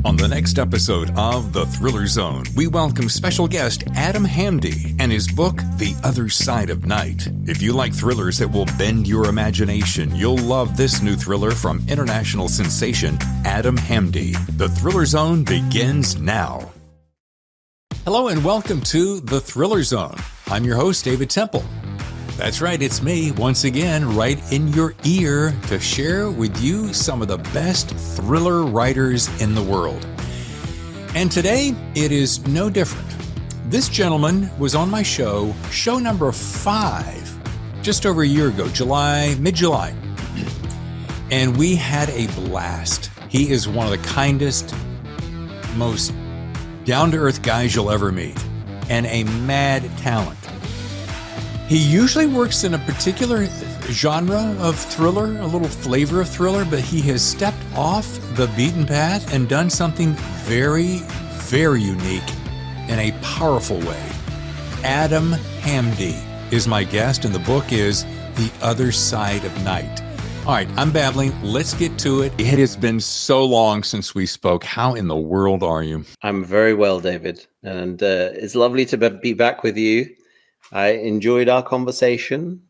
On the next episode of The Thriller Zone, we welcome special guest Adam Hamdy and his book, The Other Side of Night. If you like thrillers that will bend your imagination, you'll love this new thriller from international sensation Adam Hamdy. The Thriller Zone begins now. Hello and welcome to The Thriller Zone. I'm your host, David Temple. That's right, it's me, once again, right in your ear to share with you some of the best thriller writers in the world. And today, it is no different. This gentleman was on my show number 5, just over a year ago, mid-July. And we had a blast. He is one of the kindest, most down-to-earth guys you'll ever meet, and a mad talent. He usually works in a particular genre of thriller, a little flavor of thriller, but he has stepped off the beaten path and done something very, very unique in a powerful way. Adam Hamdy is my guest, and the book is The Other Side of Night. All right, I'm babbling. Let's get to it. It has been so long since we spoke. How in the world are you? I'm very well, David, and it's lovely to be back with you. I enjoyed our conversation,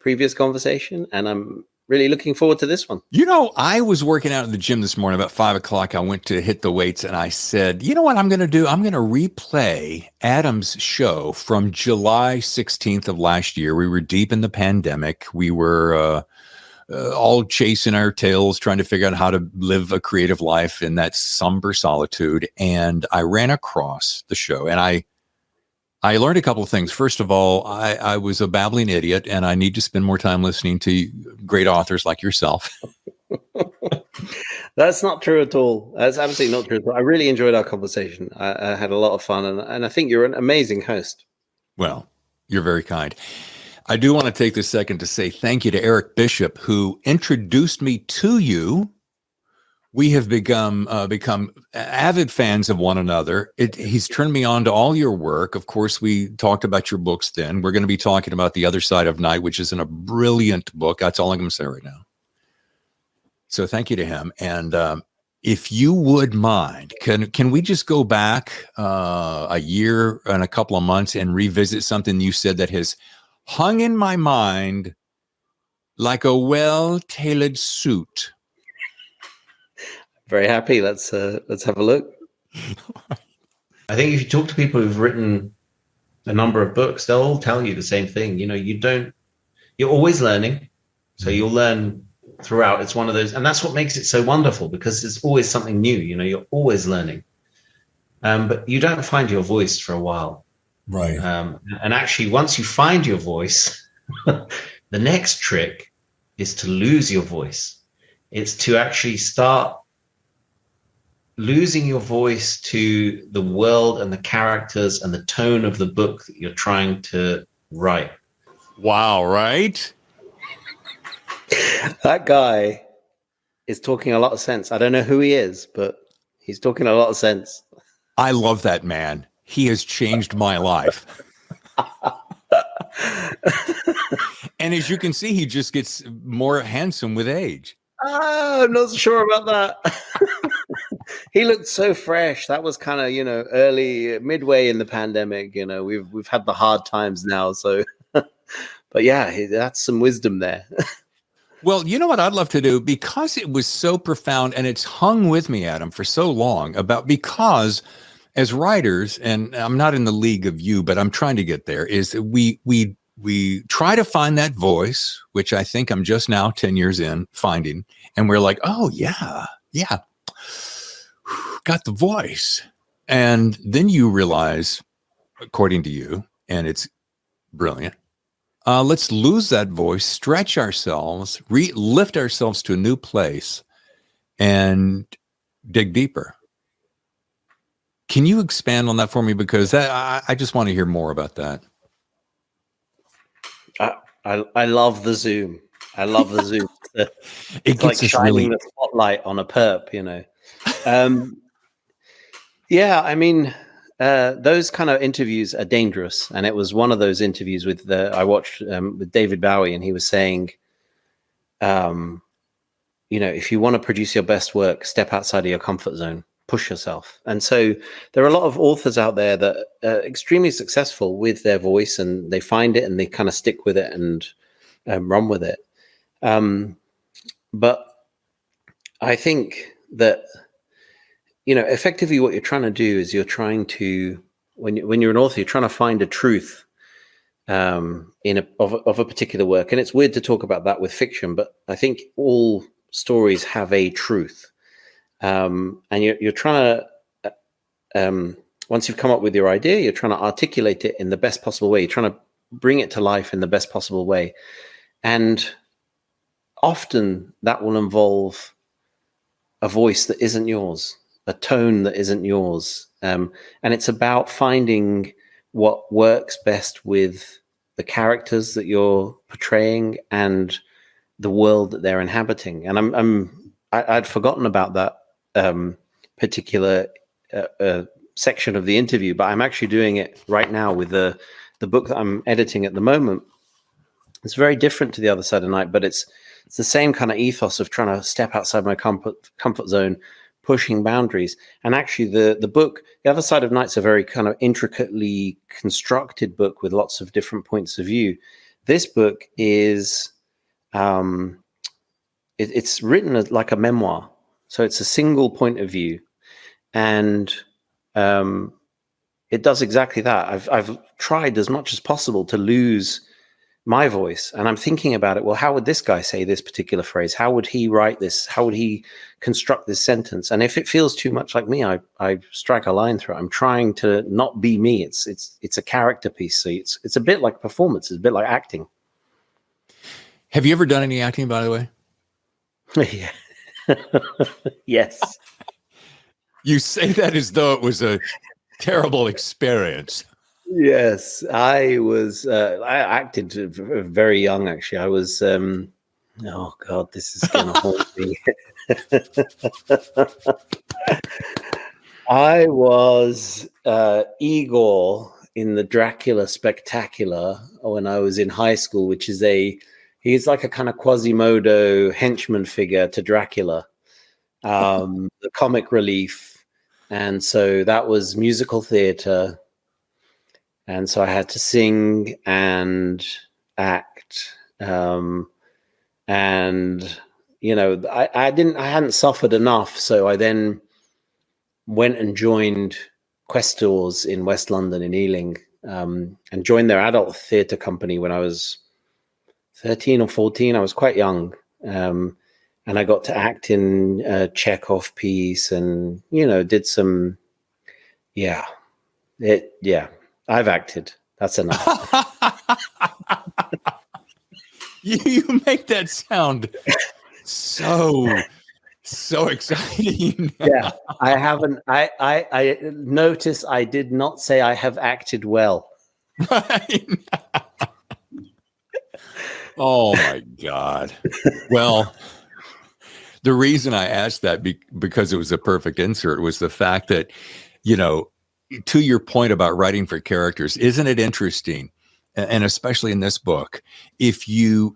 previous conversation, and I'm really looking forward to this one. You know, I was working out at the gym this morning about 5 o'clock. I went to hit the weights and I said, you know what I'm going to do? I'm going to replay Adam's show from July 16th of last year. We were deep in the pandemic. We were all chasing our tails, trying to figure out how to live a creative life in that somber solitude. And I ran across the show and I learned a couple of things. First of all, I was a babbling idiot, and I need to spend more time listening to great authors like yourself. That's not true at all. That's absolutely not true at all. I really enjoyed our conversation. I had a lot of fun, and I think you're an amazing host. Well, you're very kind. I do want to take this second to say thank you to Eric Bishop, who introduced me to you. We have become avid fans of one another. He's turned me on to all your work. Of course, we talked about your books then. We're going to be talking about The Other Side of Night, which is a brilliant book. That's all I'm going to say right now. So thank you to him. And if you would mind, can we just go back a year and a couple of months and revisit something you said that has hung in my mind like a well-tailored suit? Very happy. Let's have a look. I think if you talk to people who've written a number of books, they'll all tell you the same thing. You know, you're always learning. So you'll learn throughout. It's one of those, and that's what makes it so wonderful, because there's always something new. You know, you're always learning. But you don't find your voice for a while. Right. And actually, once you find your voice, the next trick is to lose your voice. It's to actually start losing your voice to the world and the characters and the tone of the book that you're trying to write. Wow, right? That guy is talking a lot of sense. I don't know who he is, but he's talking a lot of sense. I love that man. He has changed my life. And as you can see, he just gets more handsome with age. I'm not sure about that. He looked so fresh. That was kind of, midway in the pandemic. You know, we've had the hard times now. So, but yeah, that's some wisdom there. Well, you know what I'd love to do, because it was so profound and it's hung with me, Adam, for so long, because as writers, and I'm not in the league of you, but I'm trying to get there, is that we try to find that voice, which I think I'm just now 10 years in finding. And we're like, oh yeah, got the voice. And then you realize, according to you, and it's brilliant, let's lose that voice, stretch ourselves, lift ourselves to a new place, and dig deeper. Can you expand on that for me? Because I just want to hear more about that. I love the zoom. I love the zoom. It's like shining the spotlight on a perp, you know. Yeah, I mean, those kind of interviews are dangerous. And it was one of those interviews I watched with David Bowie, and he was saying, if you want to produce your best work, step outside of your comfort zone. push yourself. And so there are a lot of authors out there that are extremely successful with their voice, and they find it and they kind of stick with it and run with it. But I think that, effectively what you're trying to do is you're trying to, when you're an author, you're trying to find a truth of a particular work. And it's weird to talk about that with fiction, but I think all stories have a truth. And you're trying to, once you've come up with your idea, you're trying to articulate it in the best possible way. You're trying to bring it to life in the best possible way. And often that will involve a voice that isn't yours, a tone that isn't yours. And it's about finding what works best with the characters that you're portraying and the world that they're inhabiting. And I'd forgotten about that particular section of the interview, but I'm actually doing it right now with the book that I'm editing at the moment. It's very different to The Other Side of Night, but it's the same kind of ethos of trying to step outside my comfort zone, pushing boundaries. And actually the book, The Other Side of Night's a very kind of intricately constructed book with lots of different points of view. This book is, it's written as like a memoir. So it's a single point of view. And it does exactly that. I've tried as much as possible to lose my voice, and I'm thinking about it. Well, how would this guy say this particular phrase? How would he write this? How would he construct this sentence? And if it feels too much like me, I strike a line through it. I'm trying to not be me. It's a character piece. So it's a bit like performance. It's a bit like acting. Have you ever done any acting, by the way? Yeah. Yes. You say that as though it was a terrible experience. Yes, I acted very young, actually. I was, oh God, this is going to haunt me. I was Igor in the Dracula Spectacular when I was in high school, which is he's like a kind of Quasimodo henchman figure to Dracula, the comic relief. And so that was musical theater. And so I had to sing and act. And, I hadn't suffered enough. So I then went and joined Questors in West London in Ealing, and joined their adult theatre company when I was 13 or 14. I was quite young. And I got to act in a Chekhov piece and, did some, I've acted. That's enough. You make that sound so exciting. Yeah, I haven't. I notice I did not say I have acted well. Right. Oh my God. Well, the reason I asked that because it was a perfect insert was the fact that, to your point about writing for characters, isn't it interesting? And especially in this book, if you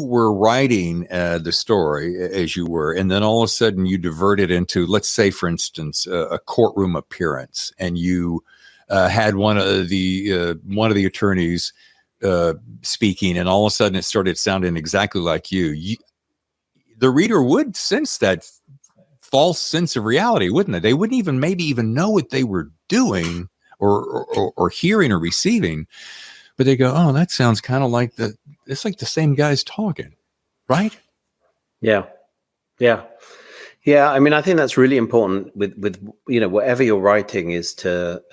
were writing the story as you were, and then all of a sudden you divert it into, let's say, for instance, a courtroom appearance, and you had one of the attorneys speaking, and all of a sudden it started sounding exactly like you, the reader would sense that false sense of reality, wouldn't they? They wouldn't maybe even know what they were doing or hearing or receiving, but they go, "Oh, that sounds kind of like it's like the same guy's talking," right? Yeah. I mean, I think that's really important with whatever you're writing is to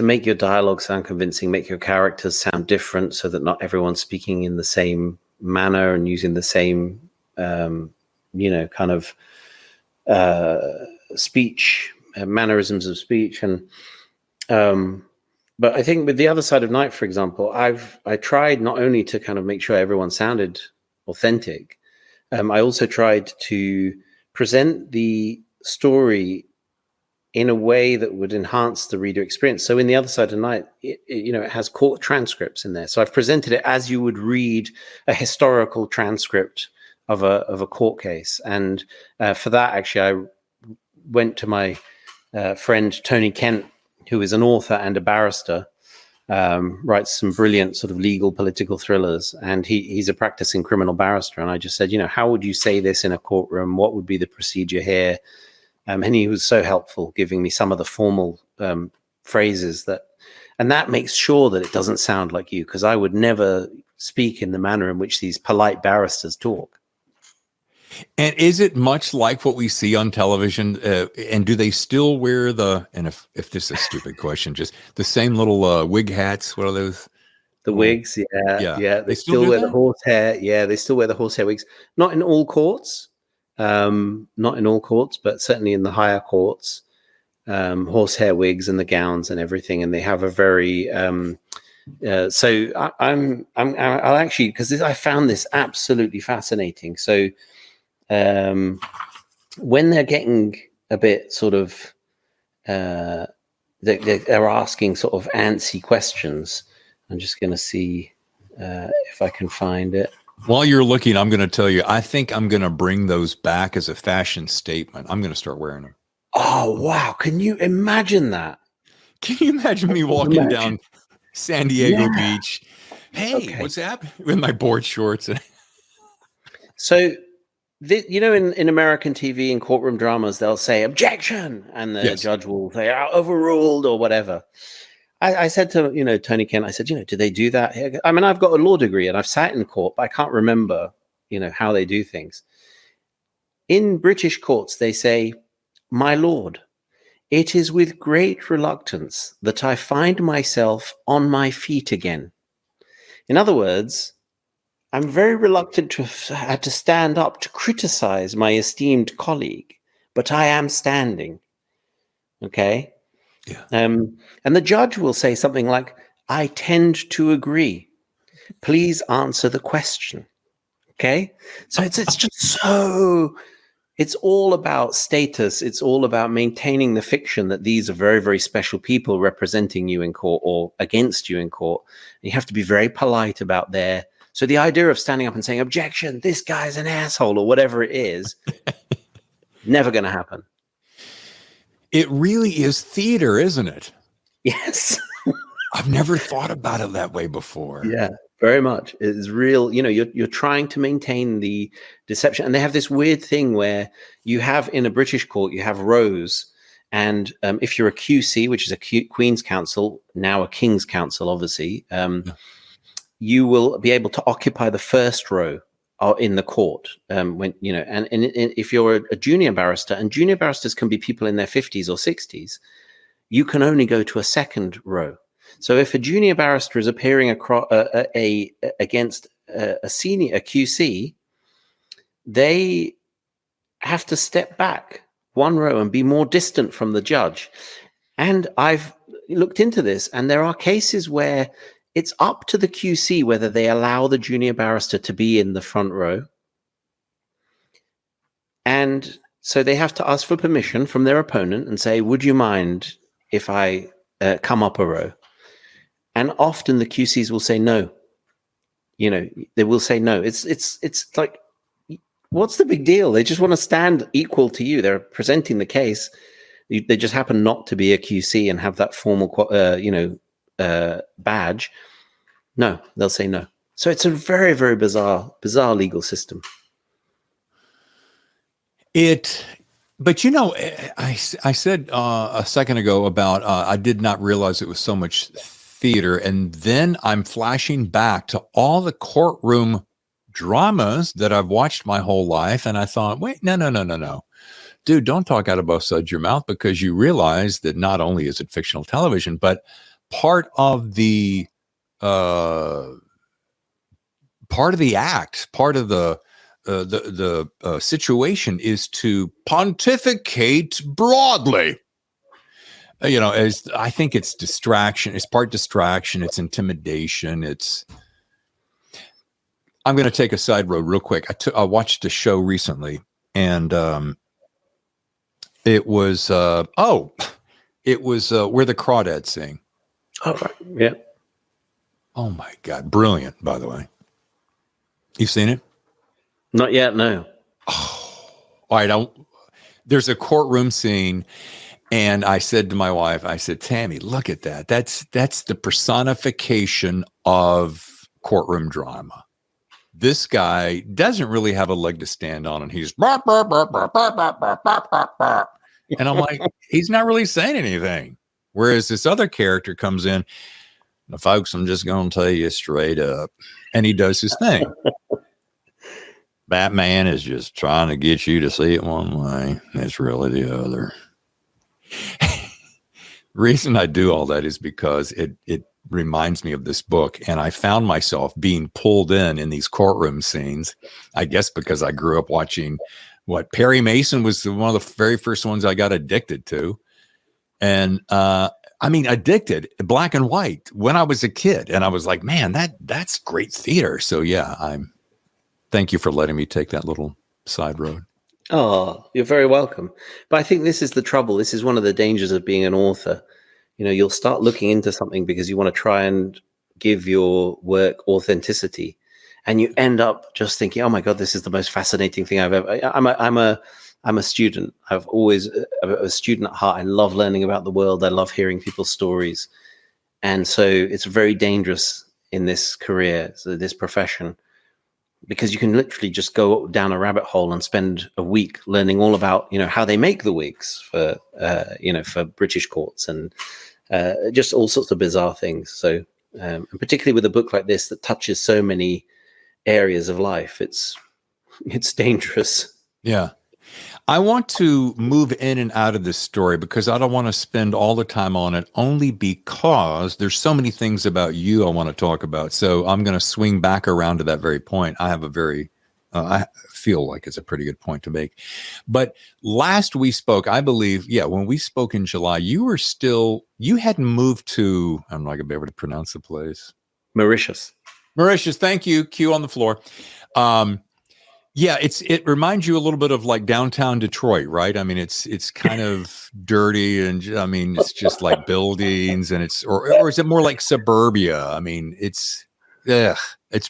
make your dialogue sound convincing, make your characters sound different, so that not everyone's speaking in the same manner and using the same kind of speech, mannerisms of speech. And but I think with The Other Side of Night, for example, I tried not only to kind of make sure everyone sounded authentic, I also tried to present the story in a way that would enhance the reader experience. So in The Other Side of Night, it has court transcripts in there. So I've presented it as you would read a historical transcript of a court case. And for that, actually, went to my friend Tony Kent, who is an author and a barrister, writes some brilliant sort of legal political thrillers, and he's a practicing criminal barrister. And I just said, how would you say this in a courtroom? What would be the procedure here? And he was so helpful, giving me some of the formal phrases and that makes sure that it doesn't sound like you, because I would never speak in the manner in which these polite barristers talk. And is it much like what we see on television? And do they still wear and if this is a stupid question, just the same little wig hats? What are those? The wigs, yeah. They still wear the horsehair. Yeah, they still wear the horsehair wigs. Not in all courts, but certainly in the higher courts, horsehair wigs and the gowns and everything. And they have a very so I'll actually, because I found this absolutely fascinating. So when they're getting a bit sort of they're asking sort of antsy questions, I'm just going to see if I can find it. While you're looking, I'm going to tell you, I think I'm going to bring those back as a fashion statement. I'm going to start wearing them. Oh, wow. Can you imagine that? Can you imagine me walking down San Diego Beach? Hey, what's happening? With my board shorts. So, in American TV and courtroom dramas, they'll say objection, and the judge will say overruled or whatever. I said to Tony Kent, I said, do they do that here? I mean, I've got a law degree and I've sat in court, but I can't remember, how they do things. In British courts, they say, "My lord, it is with great reluctance that I find myself on my feet again." In other words, I'm very reluctant to have had to stand up to criticize my esteemed colleague, but I am standing. Okay? Yeah. And the judge will say something like, "I tend to agree. Please answer the question." Okay? So it's just so... It's all about status. It's all about maintaining the fiction that these are very, very special people representing you in court or against you in court. And you have to be very polite about their... So the idea of standing up and saying, objection, this guy's an asshole or whatever it is, never going to happen. It really is theater, isn't it? Yes. I've never thought about it that way before. Yeah, very much. It's real. You're trying to maintain the deception. And they have this weird thing where you have in a British court, you have rows. And if you're a QC, which is a Queen's Counsel, now a King's Counsel, obviously, you will be able to occupy the first row in the court. And if you're a junior barrister, and junior barristers can be people in their 50s or 60s, you can only go to a second row. So if a junior barrister is appearing against a QC, they have to step back one row and be more distant from the judge. And I've looked into this, and there are cases where it's up to the QC whether they allow the junior barrister to be in the front row. And so they have to ask for permission from their opponent and say, "Would you mind if I come up a row?" And often the QCs will say no. They will say no. It's like, what's the big deal? They just want to stand equal to you. They're presenting the case. They just happen not to be a QC and have that formal, badge. No, they'll say no. So it's a very, very bizarre legal system. But I said a second ago about I did not realize it was so much theater, and then I'm flashing back to all the courtroom dramas that I've watched my whole life, and I thought, wait, no, dude, don't talk out of both sides of your mouth, because you realize that not only is it fictional television, but part of the act, part of the situation is to pontificate broadly. As I think it's distraction. It's part distraction. It's intimidation. I'm going to take a side road real quick. I watched a show recently, and it was Where the Crawdads Sing. Oh, right. Yeah. Oh my God. Brilliant, by the way. You've seen it? Not yet, no. Oh, all right. There's a courtroom scene, and I said to my wife, I said, Tammy, look at that. That's the personification of courtroom drama. This guy doesn't really have a leg to stand on, and he's bark, bark, bark, bark, bark, bark, bark, bark, bark, bark. And I'm like, he's not really saying anything. Whereas this other character comes in, now, folks, I'm just going to tell you straight up, and he does his thing. Batman is just trying to get you to see it one way. It's really the other. Reason I do all that is because it reminds me of this book, and I found myself being pulled in these courtroom scenes. I guess because I grew up watching Perry Mason was one of the very first ones I got addicted to, and addicted, black and white, when I was a kid, and I was like, man, that's great theater. So yeah, thank you for letting me take that little side road. Oh, you're very welcome. But I think this is the trouble. This is one of the dangers of being an author. You'll start looking into something because you want to try and give your work authenticity, and you end up just thinking, "Oh my God, this is the most fascinating thing I've ever." I'm a student. I've always a student at heart. I love learning about the world. I love hearing people's stories, and so it's very dangerous in this career, this profession, because you can literally just go down a rabbit hole and spend a week learning all about, how they make the wigs for, for British courts, and just all sorts of bizarre things. So, and particularly with a book like this that touches so many areas of life, it's dangerous. Yeah. I want to move in and out of this story because I don't want to spend all the time on it, only because there's so many things about you I want to talk about. So I'm going to swing back around to that very point. I have I feel like it's a pretty good point to make. But last we spoke, I believe, when we spoke in July, you hadn't moved to, I'm not going to be able to pronounce the place. Mauritius. Thank you. Q on the floor. Yeah, it reminds you a little bit of like downtown Detroit, right? I mean, it's kind of dirty, and it's just like buildings, and or is it more like suburbia? I mean, it's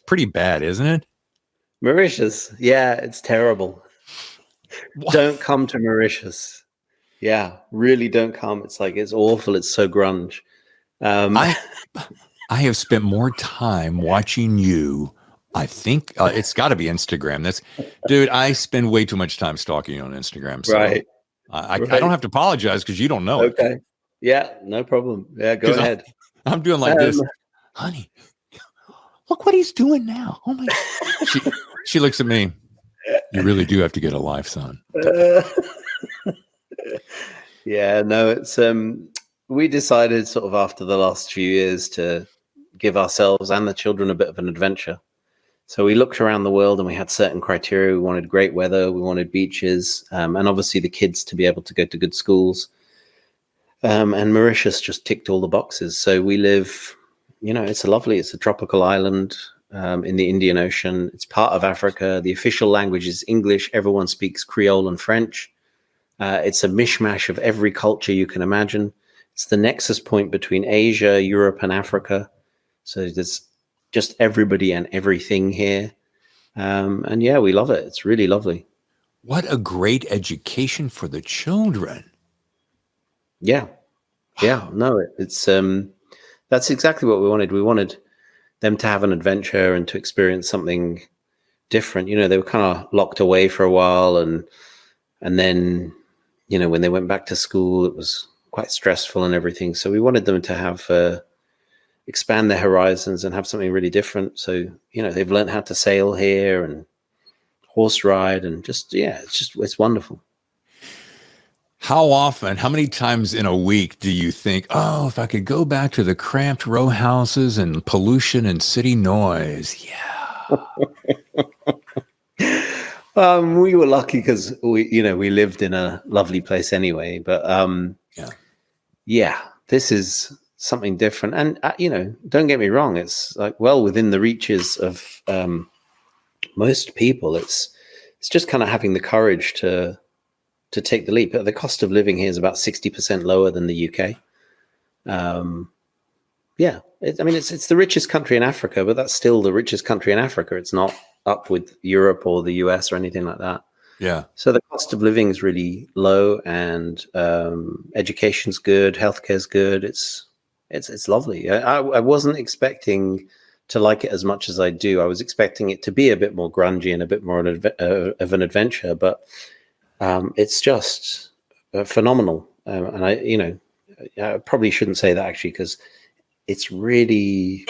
pretty bad, isn't it? Mauritius, yeah, it's terrible. Don't come to Mauritius. Yeah, really don't come. It's awful. It's so grunge. I have spent more time watching you. I think it's got to be Instagram. Dude, I spend way too much time stalking you on Instagram. So right. I don't have to apologize because you don't know it. Okay. Yeah, no problem. Yeah, go ahead. I'm doing like this. Honey, look what he's doing now. Oh my God. She looks at me. You really do have to get a life, son. Yeah, no, it's we decided sort of after the last few years to give ourselves and the children a bit of an adventure. So we looked around the world and we had certain criteria. We wanted great weather, we wanted beaches, and obviously the kids to be able to go to good schools. And Mauritius just ticked all the boxes. So we live, it's a tropical island in the Indian Ocean. It's part of Africa. The official language is English. Everyone speaks Creole and French. It's a mishmash of every culture you can imagine. It's the nexus point between Asia, Europe, and Africa. So there's just everybody and everything here. And yeah, we love it. It's really lovely. What a great education for the children. Yeah. Yeah. No, it's that's exactly what we wanted. We wanted them to have an adventure and to experience something different. They were kind of locked away for a while, and then, when they went back to school, it was quite stressful and everything. So we wanted them to have expand their horizons and have something really different. So, they've learned how to sail here and horse ride, and it's wonderful. How many times in a week do you think, oh, if I could go back to the cramped row houses and pollution and city noise? Yeah. We were lucky because we lived in a lovely place anyway, but this is something different. And, don't get me wrong. It's within the reaches of most people. It's just kind of having the courage to take the leap. The cost of living here is about 60% lower than the UK. It's the richest country in Africa, but that's still the richest country in Africa. It's not up with Europe or the US or anything like that. Yeah. So the cost of living is really low, and education's good, healthcare's good. It's lovely. I wasn't expecting to like it as much as I do. I was expecting it to be a bit more grungy and a bit more of an adventure, but it's just phenomenal. And I probably shouldn't say that actually, because it's really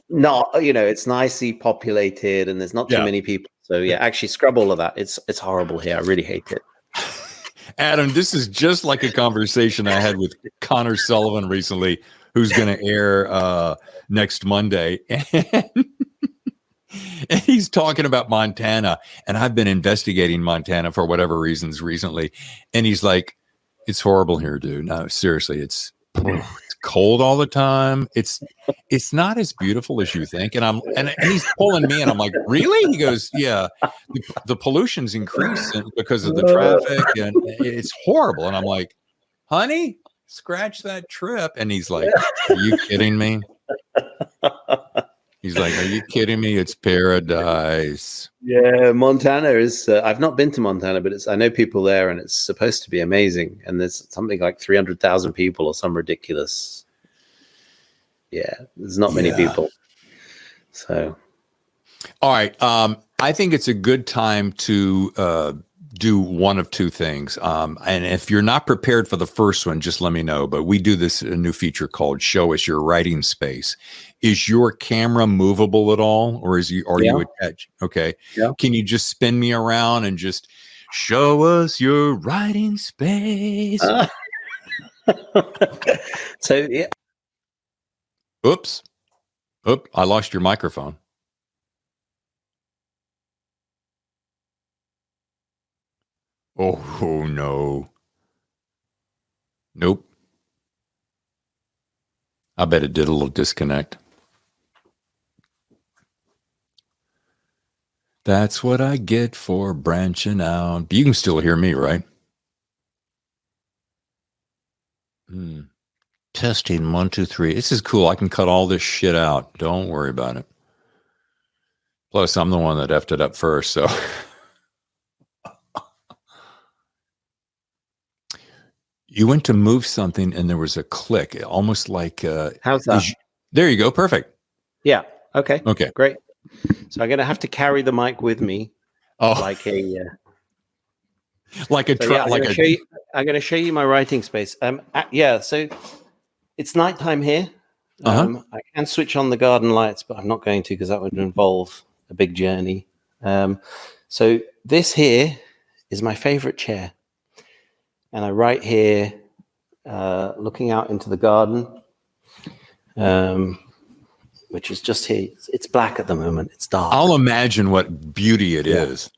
not, it's nicely populated and there's not too many people. So yeah, actually scrub all of that. It's horrible here. I really hate it. Adam, this is just like a conversation I had with Connor Sullivan recently, who's going to air next Monday. And he's talking about Montana, and I've been investigating Montana for whatever reasons recently. And he's like, it's horrible here, dude. No, seriously, it's cold all the time. It's not as beautiful as you think. And he's pulling me, and I'm like, really? He goes, yeah, the pollution's increasing because of the traffic, and it's horrible. And I'm like, honey, scratch that trip. And he's like, are you kidding me? He's like, are you kidding me? It's paradise. Yeah, Montana is. I've not been to Montana, but I know people there, and it's supposed to be amazing. And there's something like 300,000 people, or some ridiculous. Yeah, there's not many people. So, all right. I think it's a good time to do one of two things. And if you're not prepared for the first one, just let me know. But we do a new feature called "Show Us Your Writing Space." Is your camera movable at all, or are you attached? Okay. Yeah. Can you just spin me around and just show us your writing space? So yeah. Oops. I lost your microphone. Oh no. Nope. I bet it did a little disconnect. That's what I get for branching out. You can still hear me, right? Testing 1, 2, 3. This is cool. I can cut all this shit out. Don't worry about it. Plus, I'm the one that effed it up first, so. You went to move something and there was a click, almost like. How's that? There you go. Perfect. Yeah. Okay. Great. So I'm going to have to carry the mic with me. Oh, like a. I'm going to show you my writing space. So it's nighttime here. I can switch on the garden lights, but I'm not going to because that would involve a big journey. So this here is my favorite chair. And I write here, looking out into the garden, which is just here. It's black at the moment. It's dark. I'll imagine what beauty it is.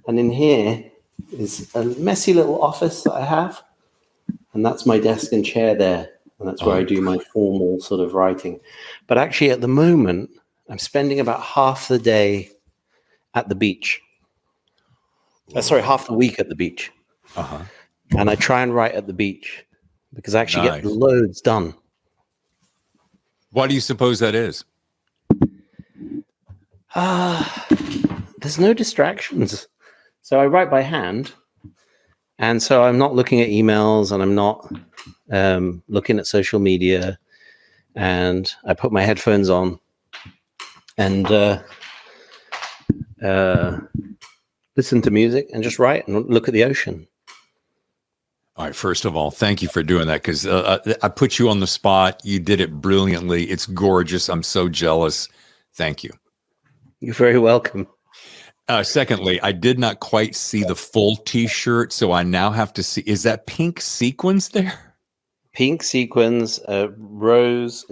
And in here is a messy little office that I have. And that's my desk and chair there. And that's where I do my formal sort of writing. But actually, at the moment, I'm spending about half the day at the beach. Half the week at the beach. And I try and write at the beach because I actually get loads done. What do you suppose that is? There's no distractions. So I write by hand. And so I'm not looking at emails and I'm not looking at social media. And I put my headphones on and listen to music and just write and look at the ocean. All right. First of all, thank you for doing that because I put you on the spot. You did it brilliantly. It's gorgeous. I'm so jealous. Thank you. You're very welcome. Secondly, I did not quite see the full T-shirt, so I now have to see. Is that pink sequins there? Pink sequins, rose.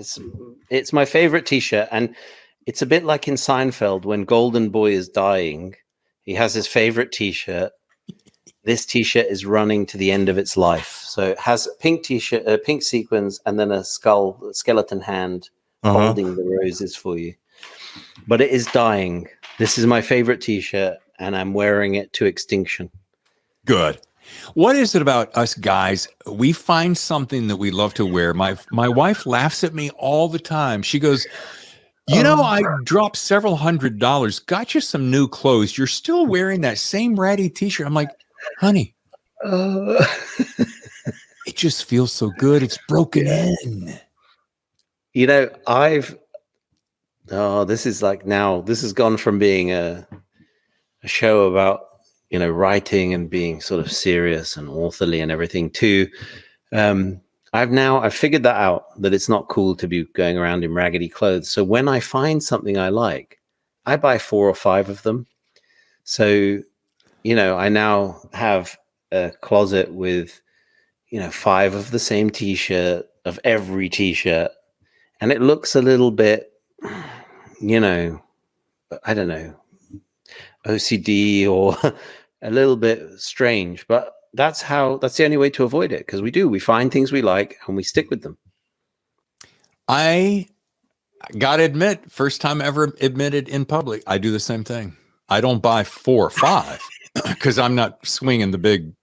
It's my favorite T-shirt, and it's a bit like in Seinfeld when Golden Boy is dying. He has his favorite T-shirt. This T-shirt is running to the end of its life. So it has a pink T-shirt, pink sequins, and then a skeleton hand holding the roses for you. But it is dying. This is my favorite T-shirt, and I'm wearing it to extinction. Good. What is it about us guys? We find something that we love to wear. My wife laughs at me all the time. She goes, I dropped several $100s, got you some new clothes. You're still wearing that same ratty t-shirt. I'm like, honey, it just feels so good. It's broken in. This has gone from being a show about, writing and being sort of serious and authorly and everything to, I've figured that out, that it's not cool to be going around in raggedy clothes. So when I find something I like, I buy 4 or 5 of them. So, I now have a closet with, 5 of the same t-shirt, of every t-shirt. And it looks a little bit, I don't know, OCD or a little bit strange, but that's the only way to avoid it, because we find things we like and we stick with them. I gotta admit, first time ever admitted in public, I do the same thing. I don't buy 4 or 5 because I'm not swinging the big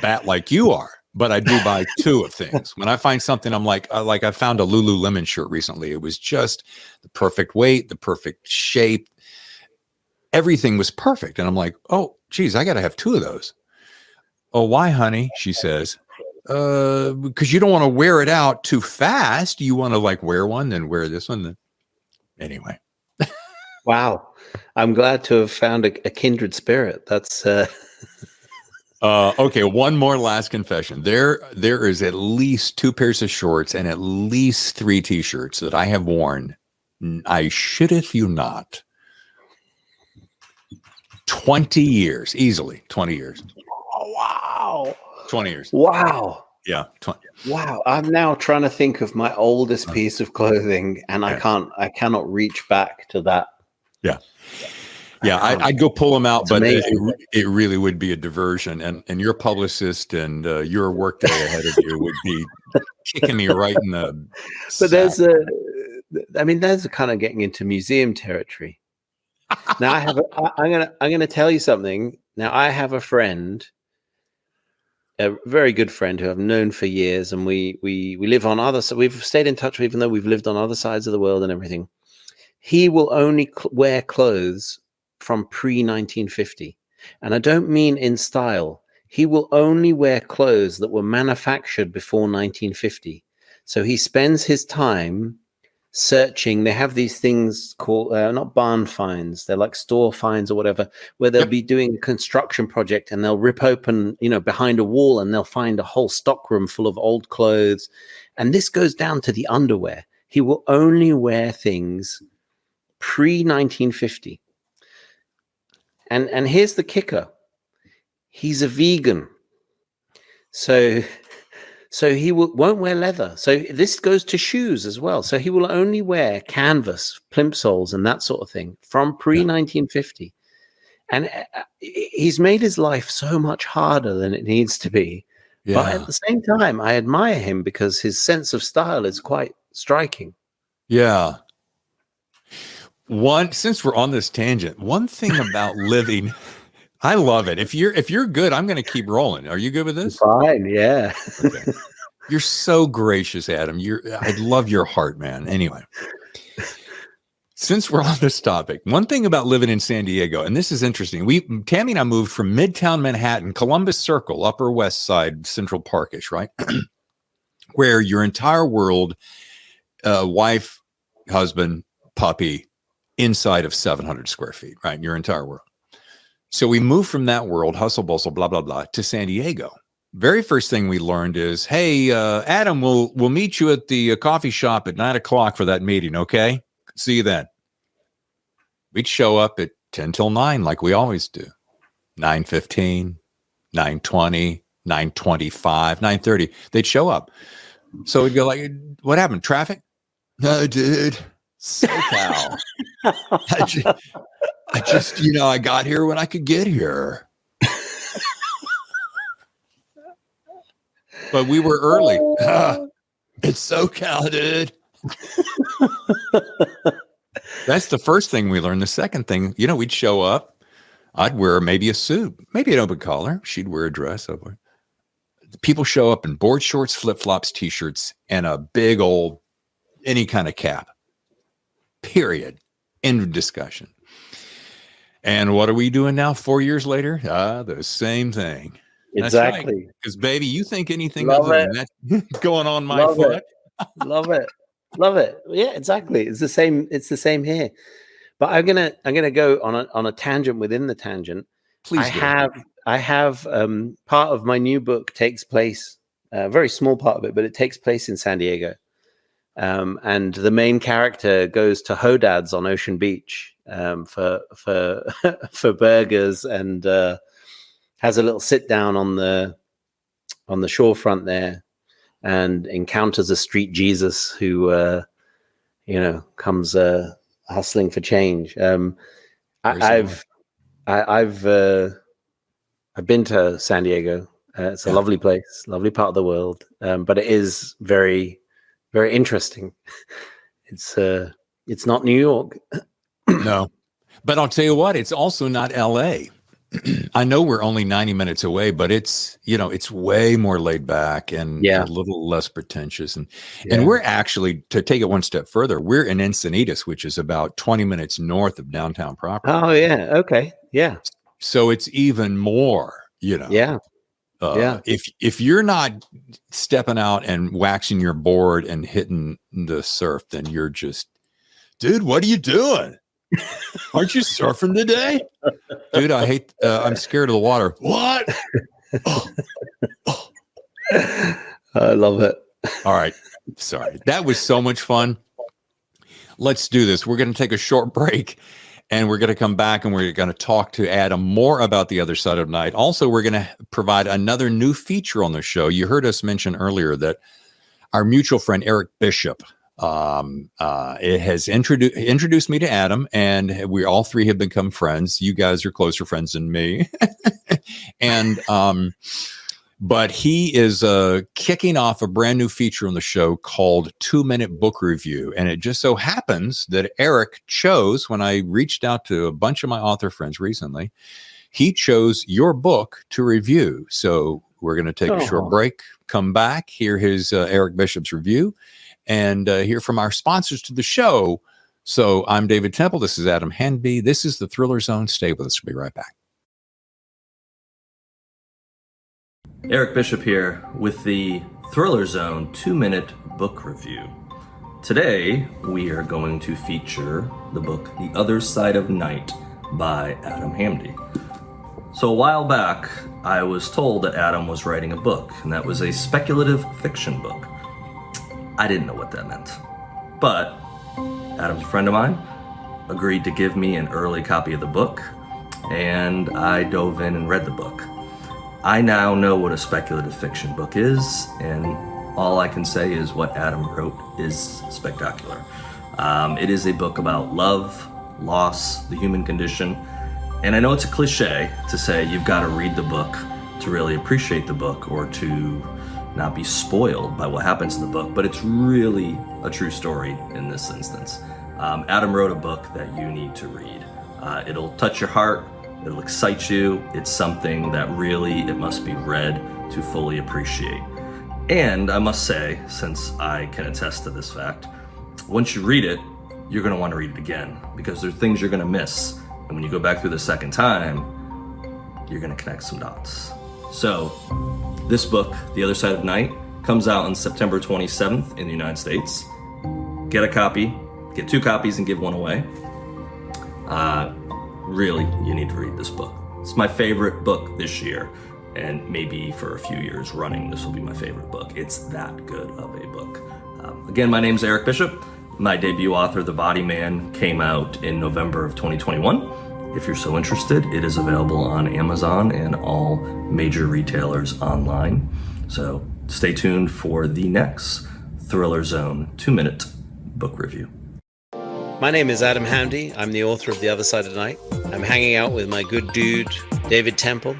bat like you are, but I do buy 2 of things. When I find something, I'm like I found a Lululemon shirt recently. It was just the perfect weight, the perfect shape. Everything was perfect. And I'm like, oh, geez, I got to have 2 of those. Oh, why, honey? She says, because you don't want to wear it out too fast. You want to wear one, then wear this one. Anyway. Wow. I'm glad to have found a kindred spirit. That's okay. One more last confession. There is at least 2 pairs of shorts and at least 3 t-shirts that I have worn. I shitteth you not. 20 years, easily 20 years. Oh, wow. 20 years. Wow. Yeah. 20. Wow. I'm now trying to think of my oldest piece of clothing, and I cannot reach back to that. Yeah. Yeah. I'd go pull them out, but it really would be a diversion. And your publicist and your work day ahead of you would be kicking me right in the But there's kind of getting into museum territory. Now I'm going to tell you something. Now I have a friend, a very good friend who I've known for years, and we live on we've stayed in touch even though we've lived on other sides of the world and everything. He will only wear clothes from pre-1950. And I don't mean in style. He will only wear clothes that were manufactured before 1950. So he spends his time searching. They have these things called not barn finds, they're like store finds or whatever, where they'll be doing a construction project and they'll rip open behind a wall and they'll find a whole stockroom full of old clothes. And this goes down to the underwear. He will only wear things pre-1950. And here's the kicker: he's a vegan, so he won't wear leather. So this goes to shoes as well. So he will only wear canvas, plimsolls, and that sort of thing from pre-1950. And he's made his life so much harder than it needs to be. Yeah. But at the same time, I admire him because his sense of style is quite striking. Yeah. Since we're on this tangent, one thing about living, I love it. If you're good, I'm going to keep rolling. Are you good with this? Fine. Yeah. Okay. You're so gracious, Adam. I love your heart, man. Anyway, since we're on this topic, one thing about living in San Diego, and this is interesting. Tammy and I moved from Midtown Manhattan, Columbus Circle, Upper West Side, Central Parkish, right? Where your entire world, wife, husband, puppy, inside of 700 square feet, right? Your entire world. So we moved from that world, hustle, bustle, blah, blah, blah, to San Diego. Very first thing we learned is, hey, Adam, we'll meet you at the coffee shop at 9:00 for that meeting. Okay. See you then. We'd show up at 10 till 9, like we always do. 9:15, 9:20, 9:25, 9:30. They'd show up. So we'd go like, what happened? Traffic? No, dude. SoCal. I just, I got here when I could get here. But we were early. It's SoCal, dude. That's the first thing we learned. The second thing, we'd show up. I'd wear maybe a suit, maybe an open collar. She'd wear a dress over. People show up in board shorts, flip-flops, T-shirts, and a big old, any kind of cap. period. End of discussion. And what are we doing now 4 years later? The same thing. Exactly. Right. Because baby, you think anything Love other it. than that going on my Love front? it. Love it. Love it. Yeah, exactly. It's the same. It's the same here. But I'm gonna go on a tangent within the tangent. Please do. I have part of my new book takes place, a very small part of it, but it takes place in San Diego. And the main character goes to Hodad's on Ocean Beach for for burgers and has a little sit down on the shorefront there, and encounters a street Jesus who comes hustling for change. I've been to San Diego. It's a lovely place, lovely part of the world, but it is very, very interesting. It's not New York. No, but I'll tell you what, it's also not LA. I know we're only 90 minutes away, but it's way more laid back and a little less pretentious. And we're actually, to take it one step further, we're in Encinitas, which is about 20 minutes north of downtown proper. Oh yeah. Okay. Yeah. So it's even more, Yeah. If you're not stepping out and waxing your board and hitting the surf, then you're just, dude, what are you doing? Aren't you surfing today? Dude, I'm scared of the water. What? I love it. All right. Sorry. That was so much fun. Let's do this. We're going to take a short break and we're going to come back and we're going to talk to Adam more about The Other Side of Night. Also, we're going to provide another new feature on the show. You heard us mention earlier that our mutual friend, Eric Bishop, it has introduced me to Adam, and we all three have become friends. You guys are closer friends than me. And but he is kicking off a brand new feature on the show called 2-Minute Book Review. And it just so happens that Eric chose, when I reached out to a bunch of my author friends recently, he chose your book to review. So we're going to take a short break, come back, hear his Eric Bishop's review, and hear from our sponsors to the show. So I'm David Temple. This is Adam Hamdy. This is the Thriller Zone. Stay with us. We'll be right back. Eric Bishop here with the Thriller Zone 2-Minute Book Review. Today, we are going to feature the book The Other Side of Night by Adam Hamdy. So a while back, I was told that Adam was writing a book, and that was a speculative fiction book. I didn't know what that meant. But Adam's a friend of mine, agreed to give me an early copy of the book, and I dove in and read the book. I now know what a speculative fiction book is, and all I can say is what Adam wrote is spectacular. It is a book about love, loss, the human condition, and I know it's a cliche to say you've got to read the book to really appreciate the book or to not be spoiled by what happens in the book, but it's really a true story in this instance. Adam wrote a book that you need to read. It'll touch your heart, it'll excite you. It's something that really, it must be read to fully appreciate. And I must say, since I can attest to this fact, once you read it, you're gonna want to read it again because there are things you're gonna miss. And when you go back through the second time, you're gonna connect some dots. So this book, The Other Side of Night, comes out on September 27th in the United States. Get a copy, get 2 copies and give one away. Really, you need to read this book. It's my favorite book this year, and maybe for a few years running, this will be my favorite book. It's that good of a book. Again, my name's Eric Bishop. My debut author, The Body Man, came out in November of 2021. If you're so interested, it is available on Amazon and all major retailers online. So stay tuned for the next Thriller Zone 2-Minute Book Review. My name is Adam Hamdy. I'm the author of The Other Side of Night. I'm hanging out with my good dude, David Temple,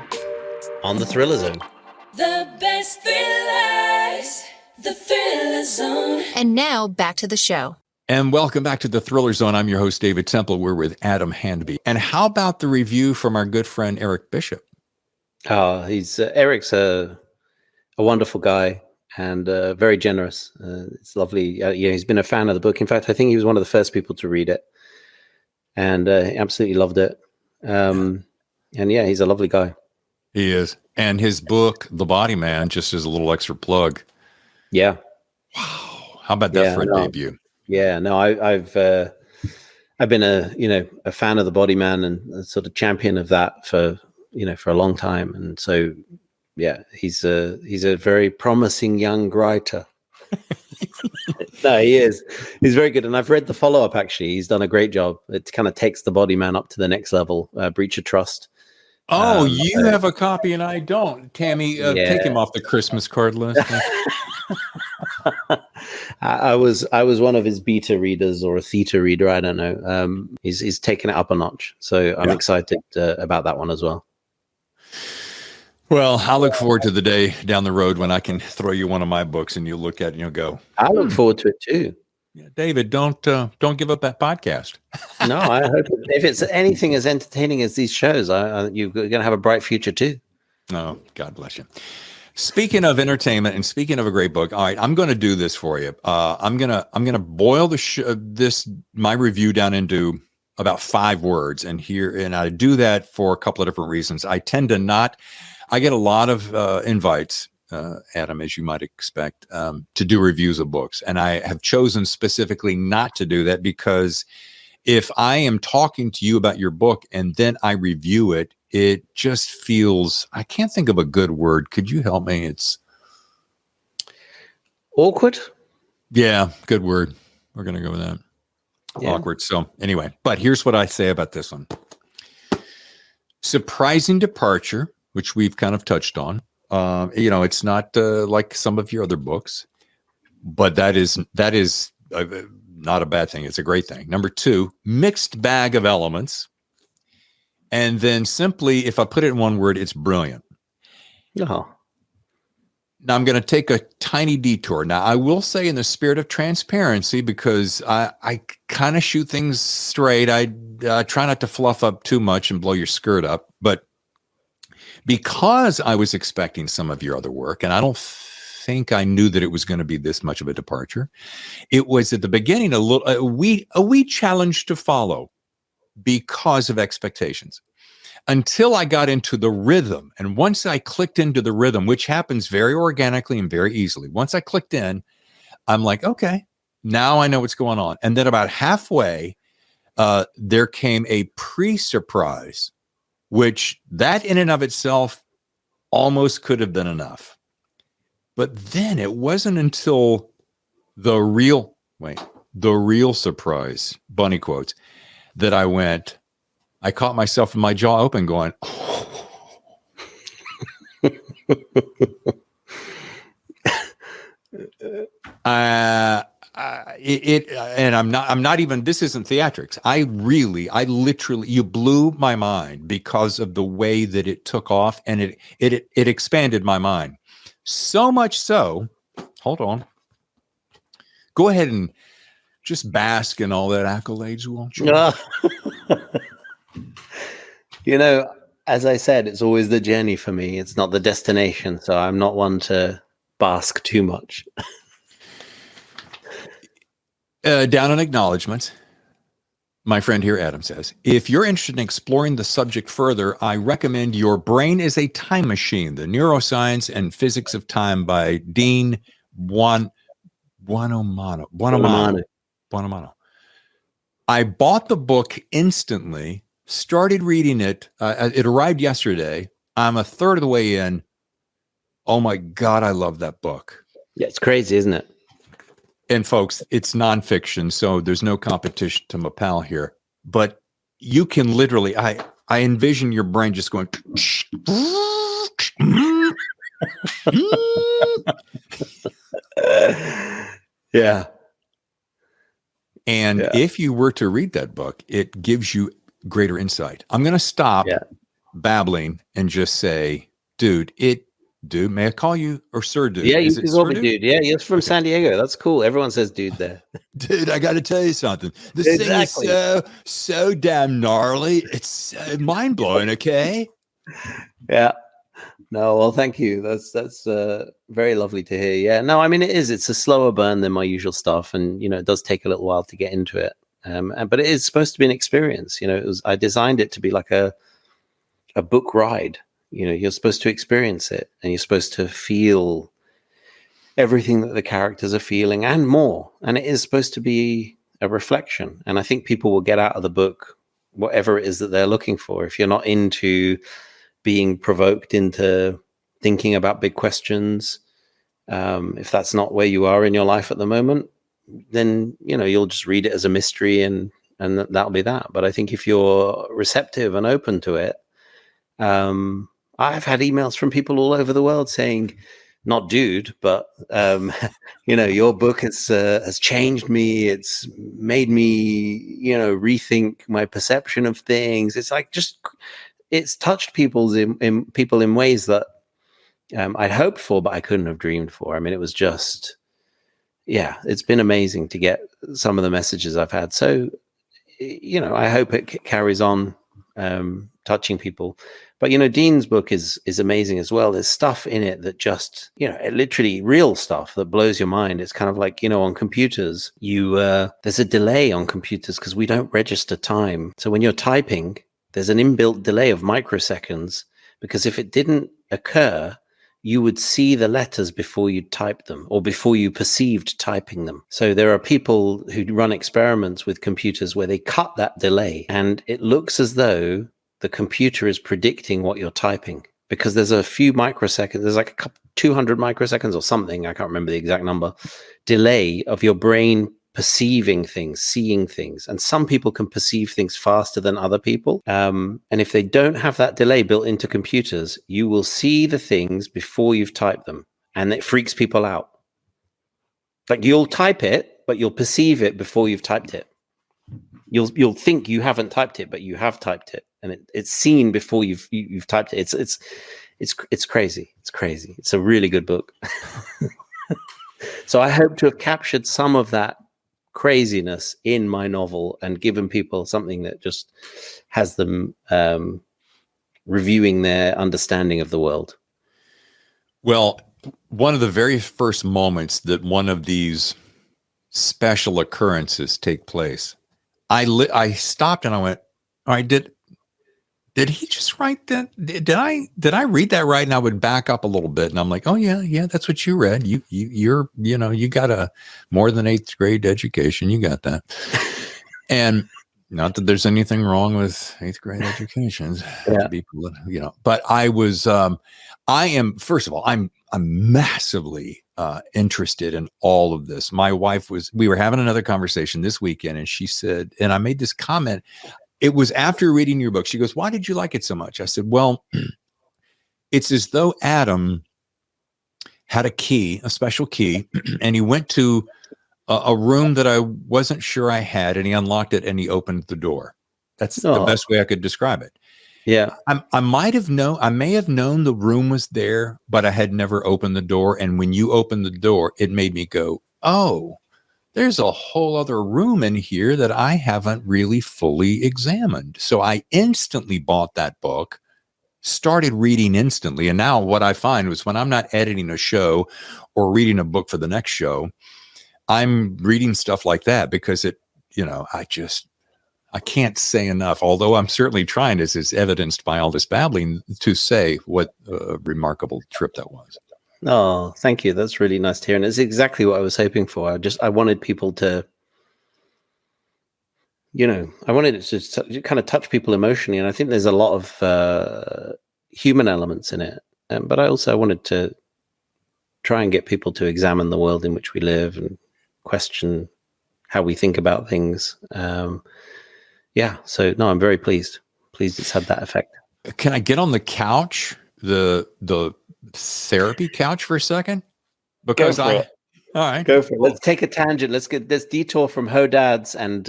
on the Thriller Zone. The best thrillers, the Thriller Zone. And now back to the show. And welcome back to the Thriller Zone. I'm your host, David Temple. We're with Adam Hamdy. And how about the review from our good friend, Eric Bishop? Oh, Eric's a wonderful guy. and very generous. It's lovely. He's been a fan of the book. In fact, I think he was one of the first people to read it, and he absolutely loved it. And yeah, he's a lovely guy. He is. And his book, The Body Man, just as a little extra plug. Yeah. Wow. How about that for a debut? Yeah, no, I've been a fan of The Body Man and a sort of champion of that for a long time. And so, yeah, he's a very promising young writer. No, he is. He's very good. And I've read the follow-up, actually. He's done a great job. It kind of takes The Body Man up to the next level, Breach of Trust. Oh, you have a copy and I don't. Tammy, take him off the Christmas card list. I was one of his beta readers or a theta reader. I don't know. He's taken it up a notch. So I'm excited about that one as well. Well, I look forward to the day down the road when I can throw you one of my books and you'll look at it and you'll go. I look forward to it too. Yeah, David, don't give up that podcast. No, I hope if it's anything as entertaining as these shows, you're going to have a bright future too. Oh, God bless you. Speaking of entertainment and speaking of a great book, all right, I'm going to do this for you. I'm gonna boil my review down into about 5 words, and I do that for a couple of different reasons. I tend to not. I get a lot of invites, Adam, as you might expect, to do reviews of books. And I have chosen specifically not to do that because if I am talking to you about your book and then I review it, it just feels, I can't think of a good word. Could you help me? It's awkward. Yeah, good word. We're going to go with that. Yeah. Awkward. So anyway, but here's what I say about this one. Surprising departure, which we've kind of touched on. It's not like some of your other books, but that is not a bad thing. It's a great thing. Number 2, mixed bag of elements. And then simply, if I put it in one word, it's brilliant. Oh. Now I'm going to take a tiny detour. Now I will say in the spirit of transparency, because I kind of shoot things straight. I try not to fluff up too much and blow your skirt up, but because I was expecting some of your other work, and I don't think I knew that it was going to be this much of a departure. It was at the beginning a wee challenge to follow because of expectations until I got into the rhythm. And once I clicked into the rhythm, which happens very organically and very easily, once I clicked in, I'm like, okay, now I know what's going on. And then about halfway, there came a pre-surprise, which that in and of itself almost could have been enough. But then it wasn't until the real surprise, bunny quotes, that I caught myself with my jaw open going, and I'm not even, this isn't theatrics. I literally, you blew my mind because of the way that it took off, and it expanded my mind. So much so, hold on. Go ahead and just bask in all that accolades, won't you? As I said, it's always the journey for me. It's not the destination. So I'm not one to bask too much. Down in acknowledgments, my friend here, Adam, says, if you're interested in exploring the subject further, I recommend Your Brain is a Time Machine, The Neuroscience and Physics of Time by Dean Buonomano. I bought the book instantly, started reading it. It arrived yesterday. I'm a third of the way in. Oh my God, I love that book. Yeah, it's crazy, isn't it? And folks, it's nonfiction, so there's no competition to my pal here. But you can literally, I envision your brain just going. Yeah. And if you were to read that book, it gives you greater insight. I'm going to stop babbling and just say, dude, may I call you or Sir Dude? Yeah, you can call me Dude. Yeah, you're from San Diego. That's cool. Everyone says Dude there. Dude, I got to tell you something. This thing is so damn gnarly. It's mind blowing. Okay. Yeah. No, well, thank you. That's very lovely to hear. Yeah, no, I mean it's a slower burn than my usual stuff, and it does take a little while to get into it. But it is supposed to be an experience. I designed it to be like a book ride. You're supposed to experience it, and you're supposed to feel everything that the characters are feeling and more. And it is supposed to be a reflection. And I think people will get out of the book whatever it is that they're looking for. If you're not into being provoked into thinking about big questions, if that's not where you are in your life at the moment, then you'll just read it as a mystery and that'll be that. But I think if you're receptive and open to it, I've had emails from people all over the world saying, not dude, but your book has changed me. It's made me rethink my perception of things. It's like it's touched people in ways that I'd hoped for, but I couldn't have dreamed for. I mean, it was just, it's been amazing to get some of the messages I've had. So, I hope it carries on touching people. But, Dean's book is amazing as well. There's stuff in it that just, literally real stuff that blows your mind. It's kind of like, on computers, there's a delay on computers because we don't register time. So when you're typing, there's an inbuilt delay of microseconds, because if it didn't occur, you would see the letters before you type them or before you perceived typing them. So there are people who run experiments with computers where they cut that delay, and it looks as though the computer is predicting what you're typing, because there's a few microseconds, there's like 200 microseconds or something, I can't remember the exact number, delay of your brain perceiving things, seeing things. And some people can perceive things faster than other people. And if they don't have that delay built into computers, you will see the things before you've typed them. And it freaks people out. Like, you'll type it, but you'll perceive it before you've typed it. You'll think you haven't typed it, but you have typed it, and it's seen before you've typed it. It's crazy. It's crazy. It's a really good book. So I hope to have captured some of that craziness in my novel and given people something that just has them reviewing their understanding of the world. Well, one of the very first moments that one of these special occurrences take place, I stopped and I went, all right, did he just write that? Did I read that right? And I would back up a little bit, and I'm like, oh yeah, that's what you read. You're you got a more than 8th grade education. You got that. And not that there's anything wrong with 8th grade educations, but I was, first of all, I'm massively interested in all of this. My wife we were having another conversation this weekend, and she said, and I made this comment. It was after reading your book. She goes, why did you like it so much? I said, well, it's as though Adam had a special key, and he went to a room that I wasn't sure I had, and he unlocked it and he opened the door. That's the best way I could describe it. Yeah. I may have known the room was there, but I had never opened the door. And when you opened the door, it made me go, oh, there's a whole other room in here that I haven't really fully examined. So I instantly bought that book, started reading instantly. And now what I find was when I'm not editing a show or reading a book for the next show, I'm reading stuff like that because I can't say enough, although I'm certainly trying, as is evidenced by all this babbling, to say what a remarkable trip that was. Oh, thank you. That's really nice to hear. And it's exactly what I was hoping for. I wanted people to, I wanted it to kind of touch people emotionally. And I think there's a lot of human elements in it. But I wanted to try and get people to examine the world in which we live and question how we think about things. So no, I'm very pleased it's had that effect. Can I get on the couch, the therapy couch for a second? Because all right, go for it. Let's take a tangent. Let's get this detour from Hodads and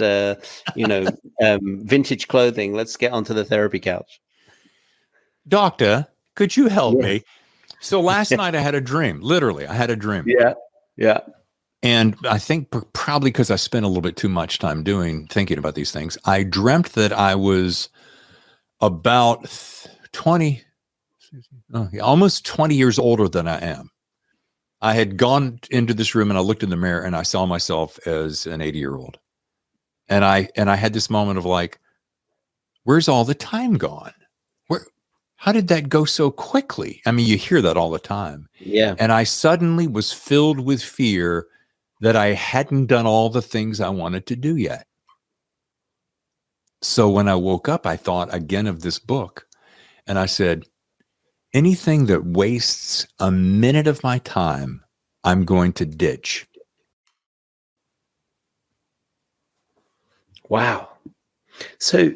vintage clothing. Let's get onto the therapy couch. Doctor, could you help me? So last night I had a dream. Literally, I had a dream. Yeah. And I think probably because I spent a little bit too much time thinking about these things, I dreamt that I was about 20, almost 20 years older than I am. I had gone into this room and I looked in the mirror and I saw myself as an 80-year-old. And I had this moment of like, where's all the time gone? How did that go so quickly? I mean, you hear that all the time. Yeah. And I suddenly was filled with fear that I hadn't done all the things I wanted to do yet. So when I woke up, I thought again of this book and I said, anything that wastes a minute of my time, I'm going to ditch. Wow. So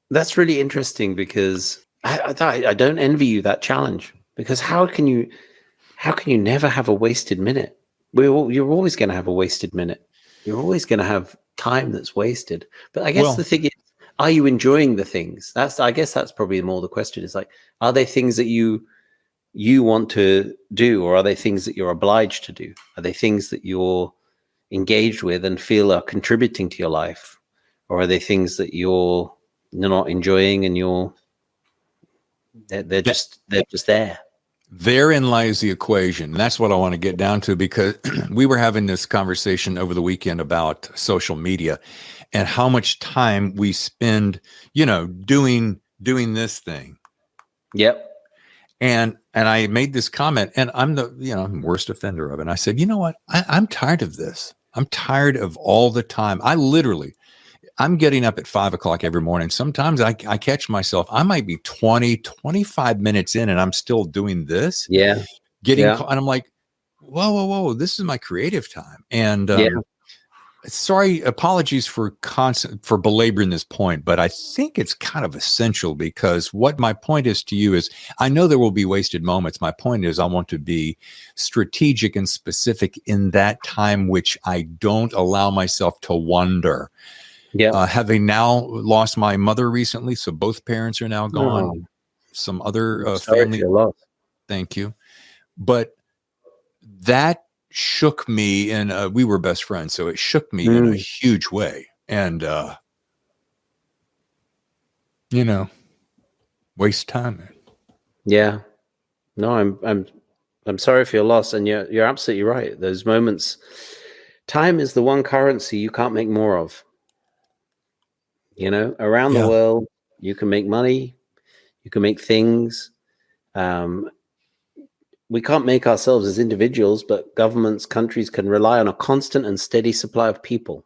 that's really interesting because I don't envy you that challenge, because how can you never have a wasted minute? You're always going to have a wasted minute. You're always going to have time that's wasted. But I guess the thing is, are you enjoying the things? I guess that's probably more the question, is like, are they things that you want to do, or are they things that you're obliged to do? Are they things that you're engaged with and feel are contributing to your life? Or are they things that you're not enjoying and they're just there? Therein lies the equation. And that's what I want to get down to, because we were having this conversation over the weekend about social media and how much time we spend, doing this thing. Yep. And I made this comment, and I'm the worst offender of it. And I said, you know what? I'm tired of this. I'm tired of all the time. I'm getting up at 5 o'clock every morning. Sometimes I catch myself, I might be 20, 25 minutes in and I'm still doing this. Yeah. And I'm like, whoa, this is my creative time. And apologies for belaboring this point, but I think it's kind of essential, because what my point is to you is, I know there will be wasted moments. My point is, I want to be strategic and specific in that time, which I don't allow myself to wander. Yeah. Having now lost my mother recently, so both parents are now gone. Oh. Some other family. Thank you. But that shook me, and we were best friends, so it shook me in a huge way. And waste time, man. Yeah. No, I'm sorry for your loss, and you're absolutely right. Those moments, time is the one currency you can't make more of. Around the world, you can make money, you can make things. We can't make ourselves as individuals, but governments, countries can rely on a constant and steady supply of people.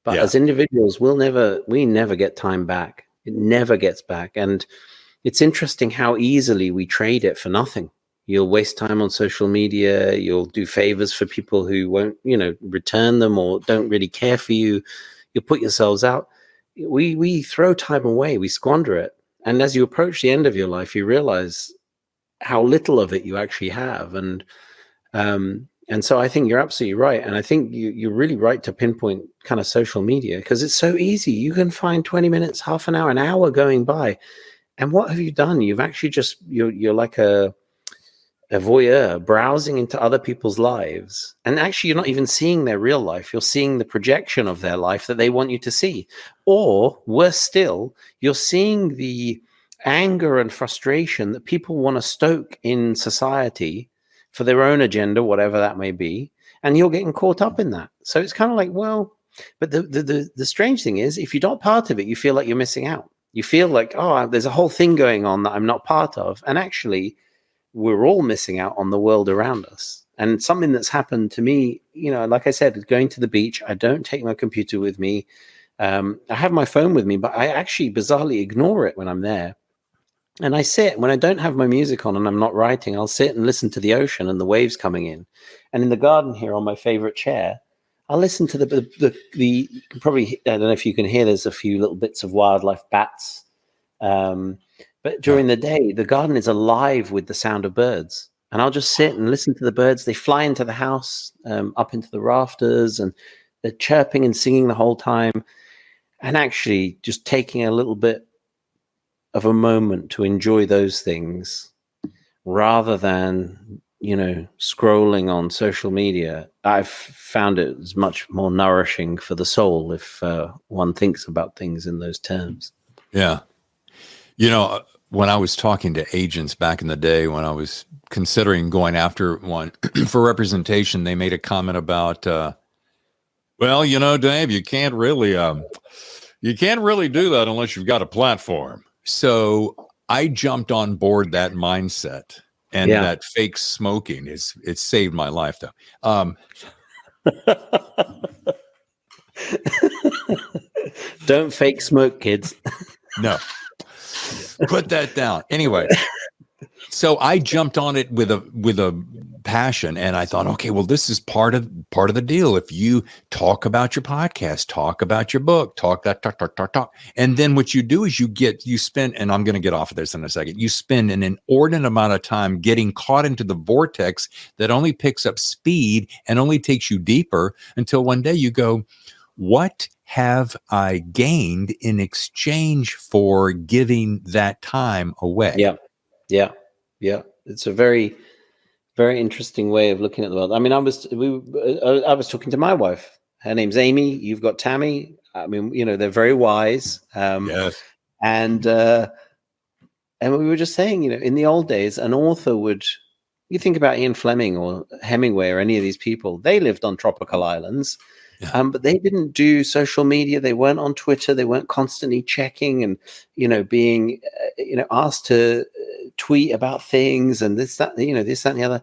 But as individuals, we never get time back. It never gets back. And it's interesting how easily we trade it for nothing. You'll waste time on social media. You'll do favors for people who won't, return them or don't really care for you. You'll put yourselves out. We throw time away. We squander it. And as you approach the end of your life, you realize how little of it you actually have. And so I think you're absolutely right. And I think you're really right to pinpoint kind of social media, because it's so easy. You can find 20 minutes, half an hour, an hour going by. And what have you done? You've actually you're like a voyeur browsing into other people's lives. And actually, you're not even seeing their real life. You're seeing the projection of their life that they want you to see. Or worse still, you're seeing the anger and frustration that people want to stoke in society for their own agenda, whatever that may be. And you're getting caught up in that. So it's kind of like, but the strange thing is, if you're not part of it, you feel like you're missing out. You feel like, there's a whole thing going on that I'm not part of. And actually, we're all missing out on the world around us. And something that's happened to me, like I said, going to the beach, I don't take my computer with me. I have my phone with me, but I actually bizarrely ignore it when I'm there. And I sit, when I don't have my music on and I'm not writing, I'll sit and listen to the ocean and the waves coming in. And in the garden here on my favorite chair, I'll listen to the you can probably, I don't know if you can hear, there's a few little bits of wildlife, bats. But during the day, the garden is alive with the sound of birds. And I'll just sit and listen to the birds. They fly into the house, up into the rafters, and they're chirping and singing the whole time. And actually just taking a little bit of a moment to enjoy those things rather than, scrolling on social media. I've found it as much more nourishing for the soul if one thinks about things in those terms. Yeah. when I was talking to agents back in the day, when I was considering going after one for representation, they made a comment about, well, Dave, you can't really do that unless you've got a platform. So I jumped on board that mindset, and that fake smoking it's saved my life, though. Don't fake smoke, kids. No, put that down. Anyway, so I jumped on it with a passion, and I thought, okay, well, this is part of the deal. If you talk about your podcast, talk about your book, talk, and then what you do is you spend, and I'm going to get off of this in a second. You spend an inordinate amount of time getting caught into the vortex that only picks up speed and only takes you deeper until one day you go, what have I gained in exchange for giving that time away? Yeah. It's a very, very interesting way of looking at the world. I mean, I was talking to my wife. Her name's Amy. You've got Tammy. I mean, they're very wise. Yes. And we were just saying, in the old days, an author you think about Ian Fleming or Hemingway or any of these people, they lived on tropical islands. Yeah. But they didn't do social media. They weren't on Twitter. They weren't constantly checking and, being, asked to tweet about things and this, that, this, that, and the other.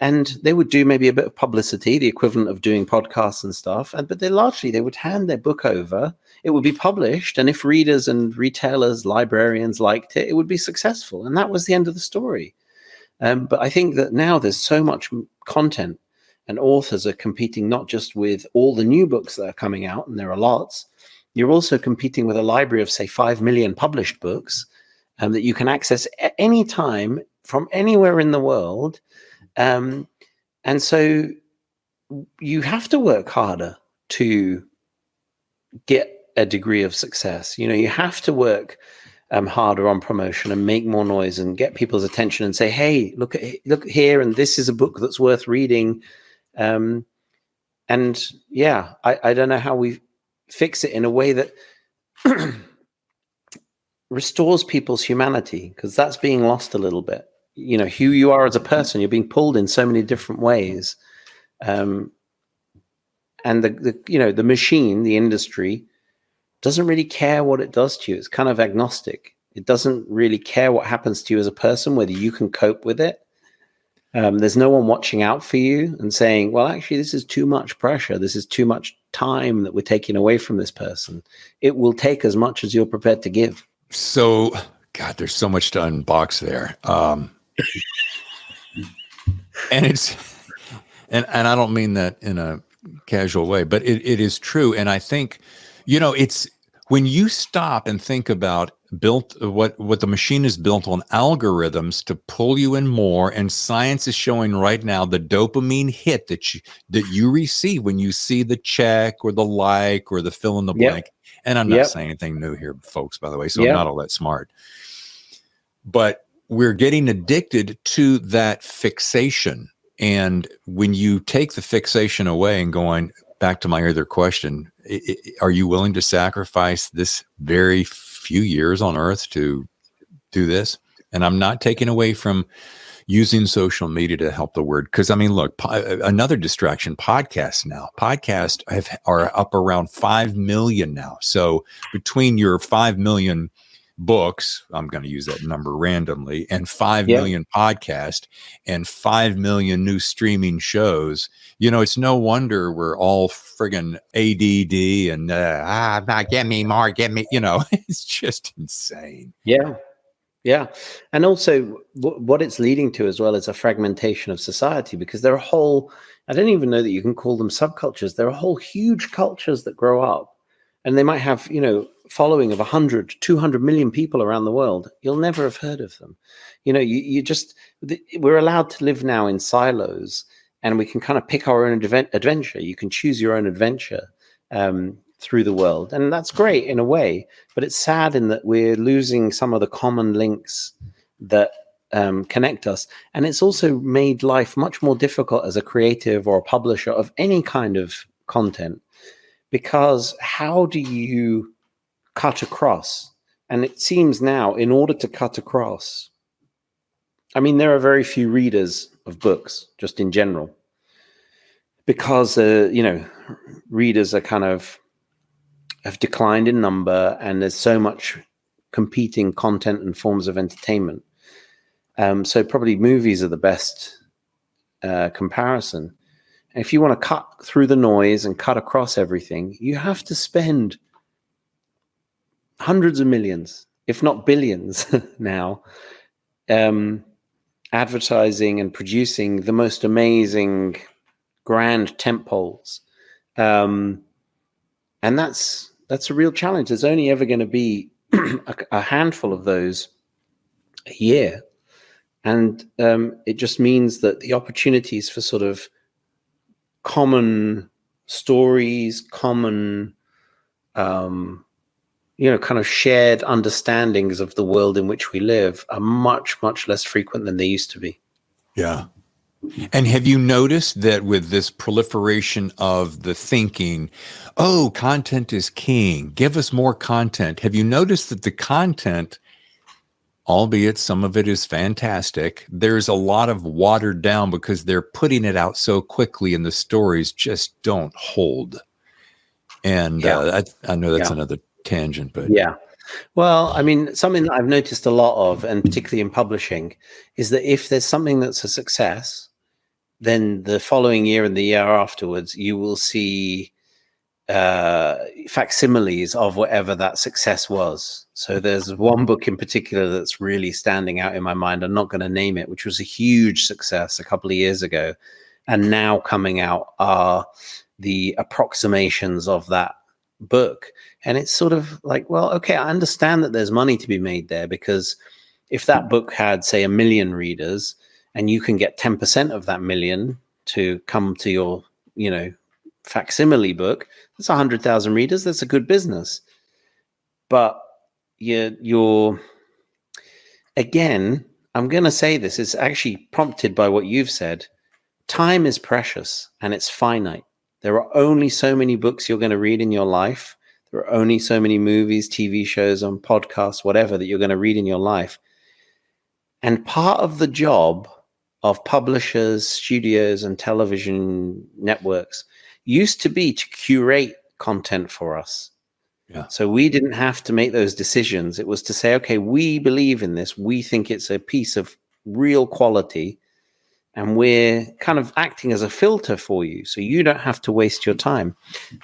And they would do maybe a bit of publicity, the equivalent of doing podcasts and stuff. But they would hand their book over. It would be published. And if readers and retailers, librarians liked it, it would be successful. And that was the end of the story. But I think that now there's so much content. And authors are competing not just with all the new books that are coming out, and there are lots. You're also competing with a library of, say, 5 million published books that you can access at any time from anywhere in the world. And so you have to work harder to get a degree of success. You have to work harder on promotion and make more noise and get people's attention and say, hey, look here, and this is a book that's worth reading. I don't know how we fix it in a way that restores people's humanity, because that's being lost a little bit. Who you are as a person, you're being pulled in so many different ways. And the machine, the industry, doesn't really care what it does to you. It's kind of agnostic. It doesn't really care what happens to you as a person, whether you can cope with it. There's no one watching out for you and saying, well, actually, this is too much pressure. This is too much time that we're taking away from this person. It will take as much as you're prepared to give. So, God, there's so much to unbox there. And I don't mean that in a casual way, but it is true. And I think, it's when you stop and think about what the machine is built on, algorithms to pull you in more, and science is showing right now the dopamine hit that you receive when you see the check or the like or the fill in the blank. And I'm not saying anything new here, folks, by the way, so I'm not all that smart. But we're getting addicted to that fixation. And when you take the fixation away, and going back to my other question, are you willing to sacrifice this very few years on earth to do this? And I'm not taking away from using social media to help the word, because I mean, look, another distraction, podcasts now. Podcasts are up around 5 million now. So between your 5 million books, I'm going to use that number randomly, and 5 million podcasts and 5 million new streaming shows, it's no wonder we're all friggin' ADD and get me more, it's just insane. Yeah. And also what it's leading to as well is a fragmentation of society, because there are I don't even know that you can call them subcultures. There are whole huge cultures that grow up, and they might have, following of 100, 200 million people around the world. You'll never have heard of them. We're allowed to live now in silos, and we can kind of pick our own adventure. You can choose your own adventure through the world. And that's great in a way, but it's sad in that we're losing some of the common links that connect us. And it's also made life much more difficult as a creative or a publisher of any kind of content, because how do you cut across And it seems now, in order to cut across, I mean, there are very few readers of books, just in general, because, readers are have declined in number, and there's so much competing content and forms of entertainment. So probably movies are the best comparison. And if you want to cut through the noise and cut across everything, you have to spend hundreds of millions, if not billions now, advertising and producing the most amazing grand tentpoles. And that's a real challenge. There's only ever going to be a handful of those a year. And it just means that the opportunities for sort of common stories, common, kind of shared understandings of the world in which we live are much, much less frequent than they used to be. Yeah. And have you noticed that with this proliferation of the thinking, oh, content is king, give us more content. Have you noticed that the content, albeit some of it is fantastic, there's a lot of watered down because they're putting it out so quickly and the stories just don't hold. And I know that's another tangent, but yeah. Well, I mean, something that I've noticed a lot of, and particularly in publishing, is that if there's something that's a success, then the following year and the year afterwards, you will see facsimiles of whatever that success was. So there's one book in particular that's really standing out in my mind. I'm not going to name it, which was a huge success a couple of years ago. And now coming out are the approximations of that book. And it's sort of like, well, okay, I understand that there's money to be made there, because if that book had, say, 1 million readers, and you can get 10% of that million to come to your, facsimile book, that's 100,000 readers. That's a good business. But you're again, I'm going to say this, it's actually prompted by what you've said. Time is precious and it's finite. There are only so many books you're going to read in your life. There are only so many movies, TV shows, on podcasts, whatever, that you're going to read in your life. And part of the job of publishers, studios, and television networks used to be to curate content for us. Yeah. So we didn't have to make those decisions. It was to say, okay, we believe in this. We think it's a piece of real quality, and we're kind of acting as a filter for you, so you don't have to waste your time.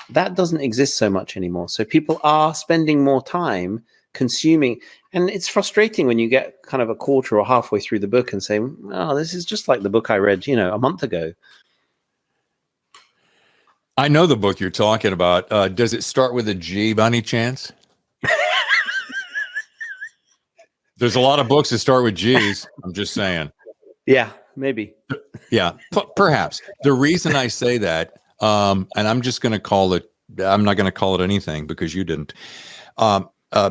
That doesn't exist so much anymore. So people are spending more time consuming, and it's frustrating when you get kind of a quarter or halfway through the book and say, oh, this is just like the book I read, a month ago. I know the book you're talking about. Does it start with a G by any chance? There's a lot of books that start with G's. I'm just saying. Yeah, maybe. Yeah, perhaps. The reason I say that, and I'm just going to call it, I'm not going to call it anything because you didn't.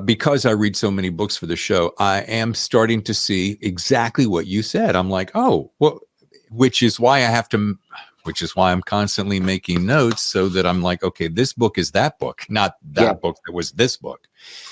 Because I read so many books for the show, I am starting to see exactly what you said. I'm like, oh, well, which is why I'm constantly making notes, so that I'm like, okay, this book is that book, not that book that was this book.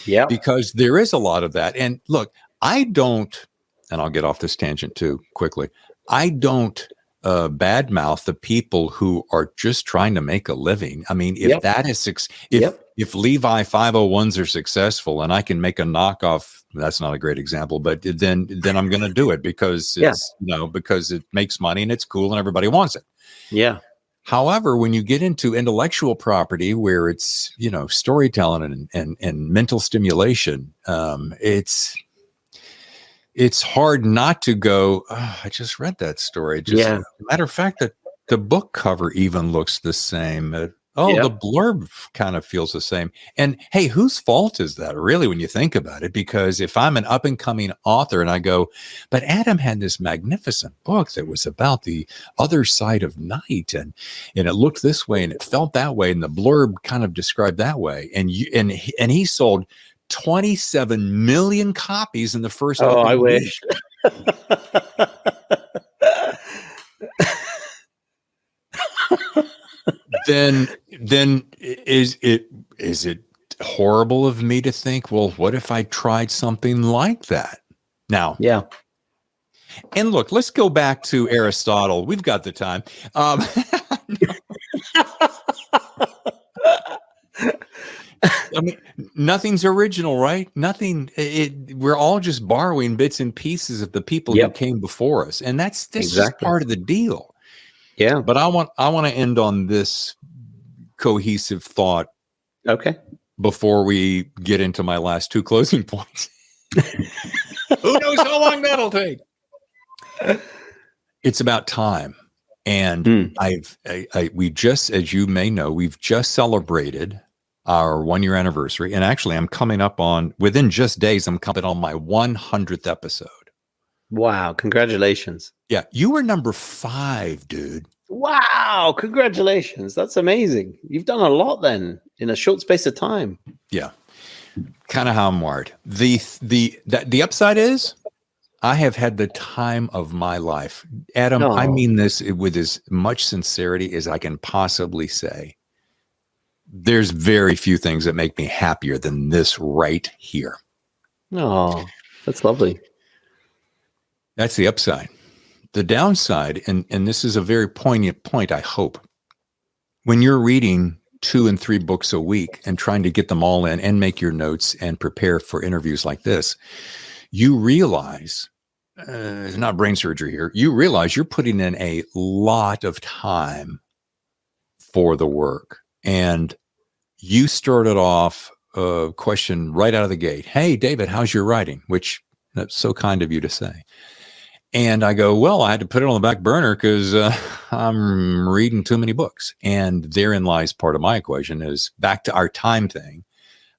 Yeah. Because there is a lot of that. And look, I don't, and I'll get off this tangent too quickly, I don't badmouth the people who are just trying to make a living. I mean, if that is, if Levi 501s are successful and I can make a knockoff, that's not a great example, but then I'm going to do it because it's, because it makes money and it's cool and everybody wants it. Yeah. However, when you get into intellectual property where it's, storytelling and mental stimulation, it's hard not to go, oh, I just read that story. Matter of fact, that the book cover even looks the same. The blurb kind of feels the same. And hey, whose fault is that really when you think about it? Because if I'm an up and coming author and I go, but Adam had this magnificent book that was about the other side of night, and it looked this way and it felt that way, and the blurb kind of described that way, and he sold 27 million copies in the first. Oh, I wish. Then is it horrible of me to think, well, what if I tried something like that? Now, Yeah. and look, let's go back to Aristotle. We've got the time. I mean, nothing's original, right? Nothing. We're all just borrowing bits and pieces of the people who came before us, and that's just part of the deal. Yeah. But I want to end on this cohesive thought. Okay. Before we get into my last two closing points, who knows how long that'll take? It's about time, and we just, as you may know, we've just celebrated our 1 year anniversary, and actually, I'm coming up on within just days. I'm coming on my 100th episode. Wow! Congratulations. Yeah, you were number 5, dude. Wow! Congratulations. That's amazing. You've done a lot then in a short space of time. Yeah, kind of how I'm wired. The upside is I have had the time of my life. Adam, I mean this with as much sincerity as I can possibly say. There's very few things that make me happier than this right here. Oh, that's lovely. That's the upside. The downside, and this is a very poignant point, I hope, when you're reading 2 and 3 books a week and trying to get them all in and make your notes and prepare for interviews like this, you realize, it's not brain surgery here, you realize you're putting in a lot of time for the work. And you started off a question right out of the gate. Hey, David, how's your writing? Which, that's so kind of you to say. And I go, well, I had to put it on the back burner because I'm reading too many books. And therein lies part of my equation is back to our time thing.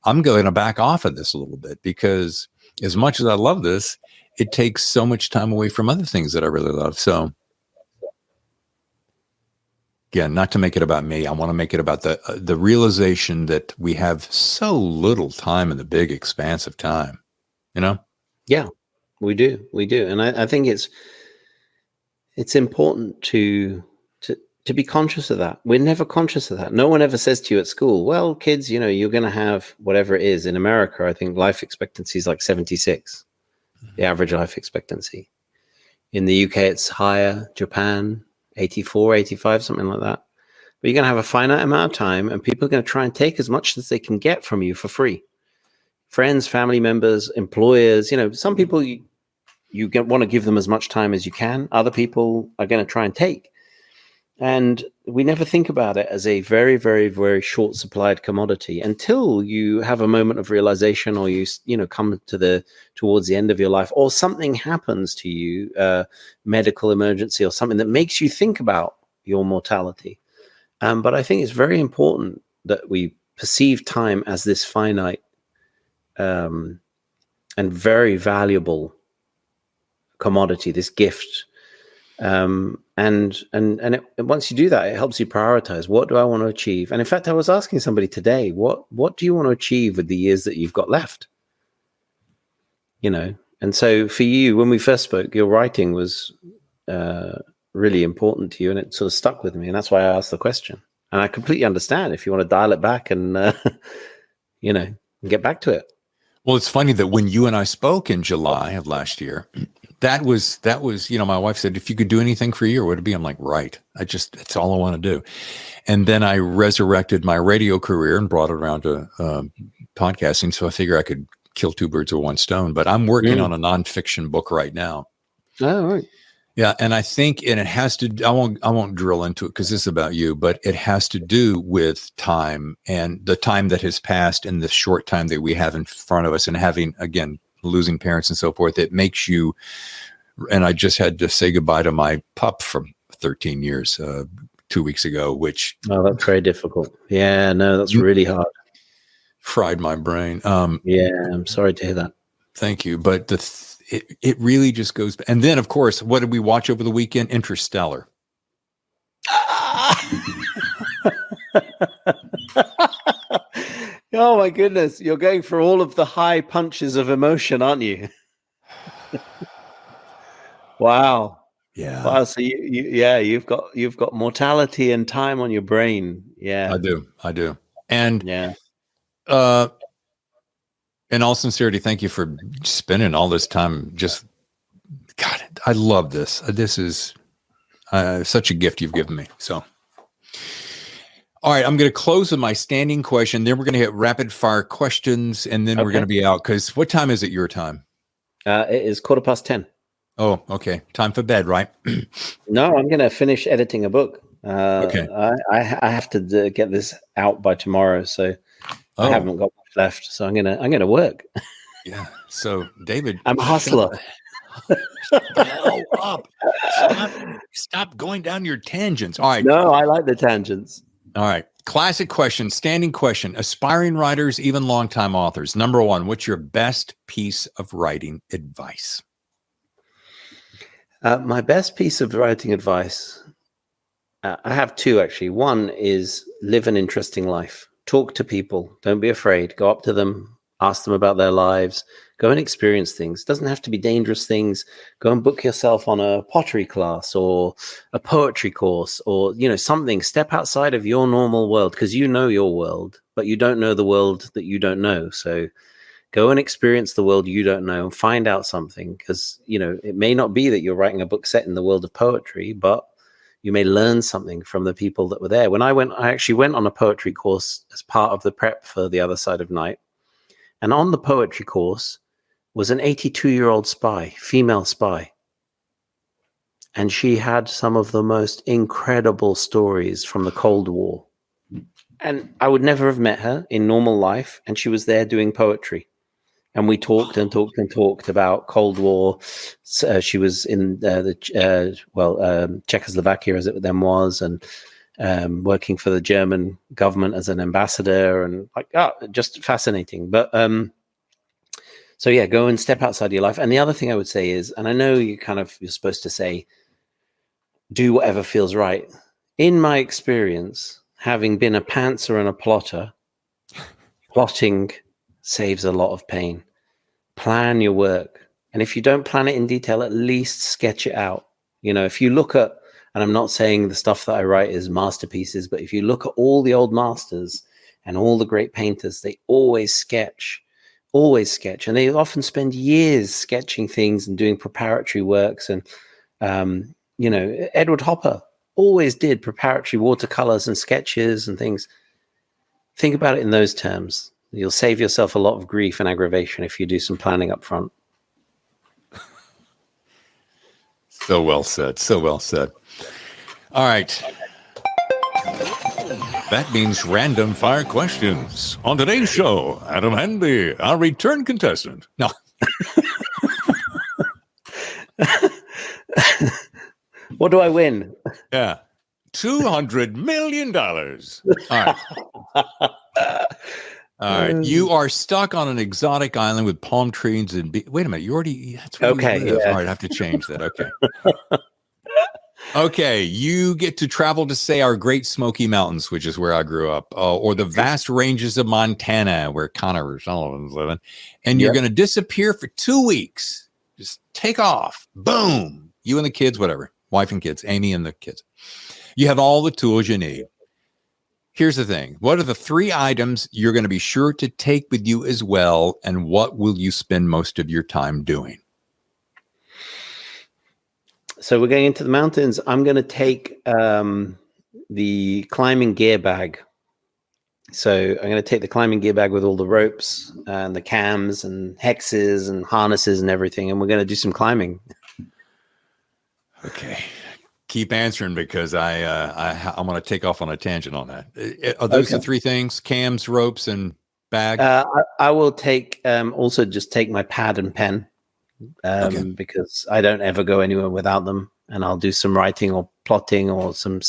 I'm going to back off of this a little bit because as much as I love this, it takes so much time away from other things that I really love. So again, not to make it about me, I want to make it about the realization that we have so little time in the big expanse of time, you know? Yeah. We do, and I think it's important to be conscious of that. We're never conscious of that. No one ever says to you at school, "Well, kids, you know, you're going to have whatever it is." In America, I think life expectancy is like 76, the average life expectancy. In the UK, it's higher. Japan, 84, 85, something like that. But you're going to have a finite amount of time, and people are going to try and take as much as they can get from you for free. Friends, family members, employers, you know, some people you want to give them as much time as you can. Other people are going to try and take. And we never think about it as a very, very, very short supplied commodity until you have a moment of realization or you come towards the end of your life or something happens to you, medical emergency or something that makes you think about your mortality. But I think it's very important that we perceive time as this finite and very valuable commodity, this gift. And once you do that, it helps you prioritize. What do I want to achieve? And in fact, I was asking somebody today, what do you want to achieve with the years that you've got left? You know, and so for you, when we first spoke, your writing was really important to you, and it sort of stuck with me, and that's why I asked the question. And I completely understand if you want to dial it back and get back to it. Well, it's funny that when you and I spoke in July of last year, that was, my wife said, if you could do anything for a year, what would it be? I'm like, right. That's all I want to do. And then I resurrected my radio career and brought it around to podcasting. So I figure I could kill 2 birds with 1 stone, but I'm working on a nonfiction book right now. Oh, right. Yeah. And I think, and it has to, I won't drill into it because this is about you, but it has to do with time and the time that has passed and the short time that we have in front of us and having, again, losing parents and so forth. It makes you, and I just had to say goodbye to my pup from 13 years, 2 weeks ago, which. Oh, that's very difficult. Yeah, no, that's really hard. Fried my brain. Yeah, I'm sorry to hear that. Thank you. But it really just goes. And then, of course, what did we watch over the weekend? Interstellar. Oh my goodness, you're going for all of the high punches of emotion, aren't you? Wow. Yeah. Wow. So you've got mortality and time on your brain. Yeah. I do. And yeah. In all sincerity, thank you for spending all this time. God, I love this. This is such a gift you've given me. So, all right, I'm going to close with my standing question. Then we're going to hit rapid fire questions, and then we're going to be out. Because what time is it your time? It is 10:15. Oh, okay. Time for bed, right? No, I'm going to finish editing a book. Okay. I have to get this out by tomorrow, so I haven't got much left. So I'm gonna work. Yeah. So, David, I'm a hustler. Shut the hell up. Stop going down your tangents. All right. No, I like the tangents. All right. Classic question, standing question. Aspiring writers, even longtime authors. Number one, what's your best piece of writing advice? My best piece of writing advice, I have two actually. One is live an interesting life. Talk to people. Don't be afraid. Go up to them. Ask them about their lives. Go and experience things. It doesn't have to be dangerous things. Go and book yourself on a pottery class or a poetry course or, something. Step outside of your normal world because you know your world, but you don't know the world that you don't know. So go and experience the world you don't know and find out something because, it may not be that you're writing a book set in the world of poetry, but you may learn something from the people that were there. When I actually went on a poetry course as part of the prep for The Other Side of Night. And on the poetry course was an 82-year-old spy, female spy. And she had some of the most incredible stories from the Cold War. And I would never have met her in normal life. And she was there doing poetry. And we talked and talked and talked about Cold War. She was in Czechoslovakia, as it then was, and working for the German government as an ambassador, and just fascinating. But so yeah, go and step outside your life. And the other thing I would say is, and I know you're supposed to say, do whatever feels right. In my experience, having been a pantser and a plotter, plotting saves a lot of pain. Plan your work. And if you don't plan it in detail, at least sketch it out. If you look at, and I'm not saying the stuff that I write is masterpieces, but if you look at all the old masters and all the great painters, they always sketch. And they often spend years sketching things and doing preparatory works. And, Edward Hopper always did preparatory watercolors and sketches and things. Think about it in those terms. You'll save yourself a lot of grief and aggravation if you do some planning up front. So well said. So well said. All right. That means random fire questions. On today's show, Adam Hamdy, our return contestant. No. What do I win? Yeah. $200 million. All right. All right. You are stuck on an exotic island with palm trees and wait a minute. That's where you live. Yeah. All right. I have to change that. Okay. Okay. You get to travel to, say, our Great Smoky Mountains, which is where I grew up, or the vast ranges of Montana, where Connor Sullivan's living. And you're going to disappear for 2 weeks. Just take off. Boom. You and the kids, whatever. Wife and kids. Amy and the kids. You have all the tools you need. Here's the thing. What are the 3 items you're going to be sure to take with you as well? And what will you spend most of your time doing? So we're going into the mountains. I'm going to take the climbing gear bag. So I'm going to take the climbing gear bag with all the ropes and the cams and hexes and harnesses and everything. And we're going to do some climbing. Okay. Keep answering because I want to take off on a tangent on that. Are those the 3 things? Cams, ropes, and bag? I will take also just take my pad and pen because I don't ever go anywhere without them, and I'll do some writing or plotting or some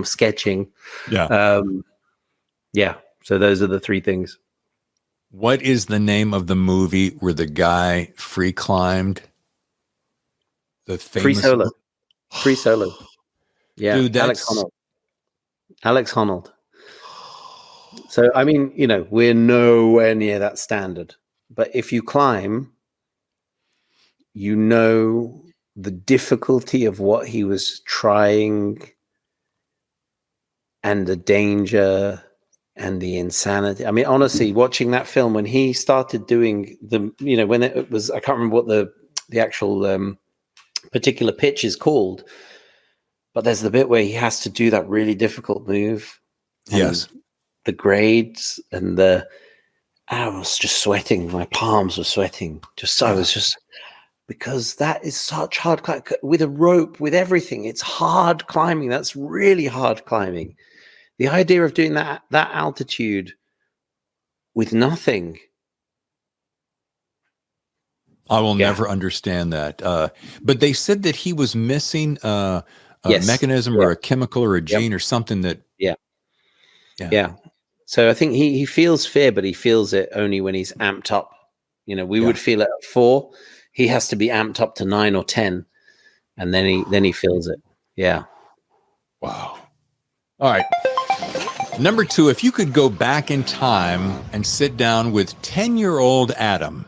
sketching. Yeah. So those are the 3 things. What is the name of the movie where the guy free climbed? The famous Free Solo. Yeah. Dude, Alex Honnold. So, I mean, we're nowhere near that standard. But if you climb, the difficulty of what he was trying and the danger and the insanity. I mean, honestly, watching that film when he started doing when it was, I can't remember what the actual particular pitch is called, but there's the bit where he has to do that really difficult move. Yes. The grades and I was just sweating. My palms were sweating. I was just, because that is such hard with a rope, with everything. It's hard climbing. That's really hard climbing. The idea of doing that altitude with nothing. I will never understand that. But they said that he was missing a mechanism or a chemical or a gene or something that. Yeah. So I think he feels fear, but he feels it only when he's amped up. We would feel it at 4. He has to be amped up to 9 or 10, and then he feels it. Yeah. Wow. All right. Number 2, if you could go back in time and sit down with 10-year-old Adam,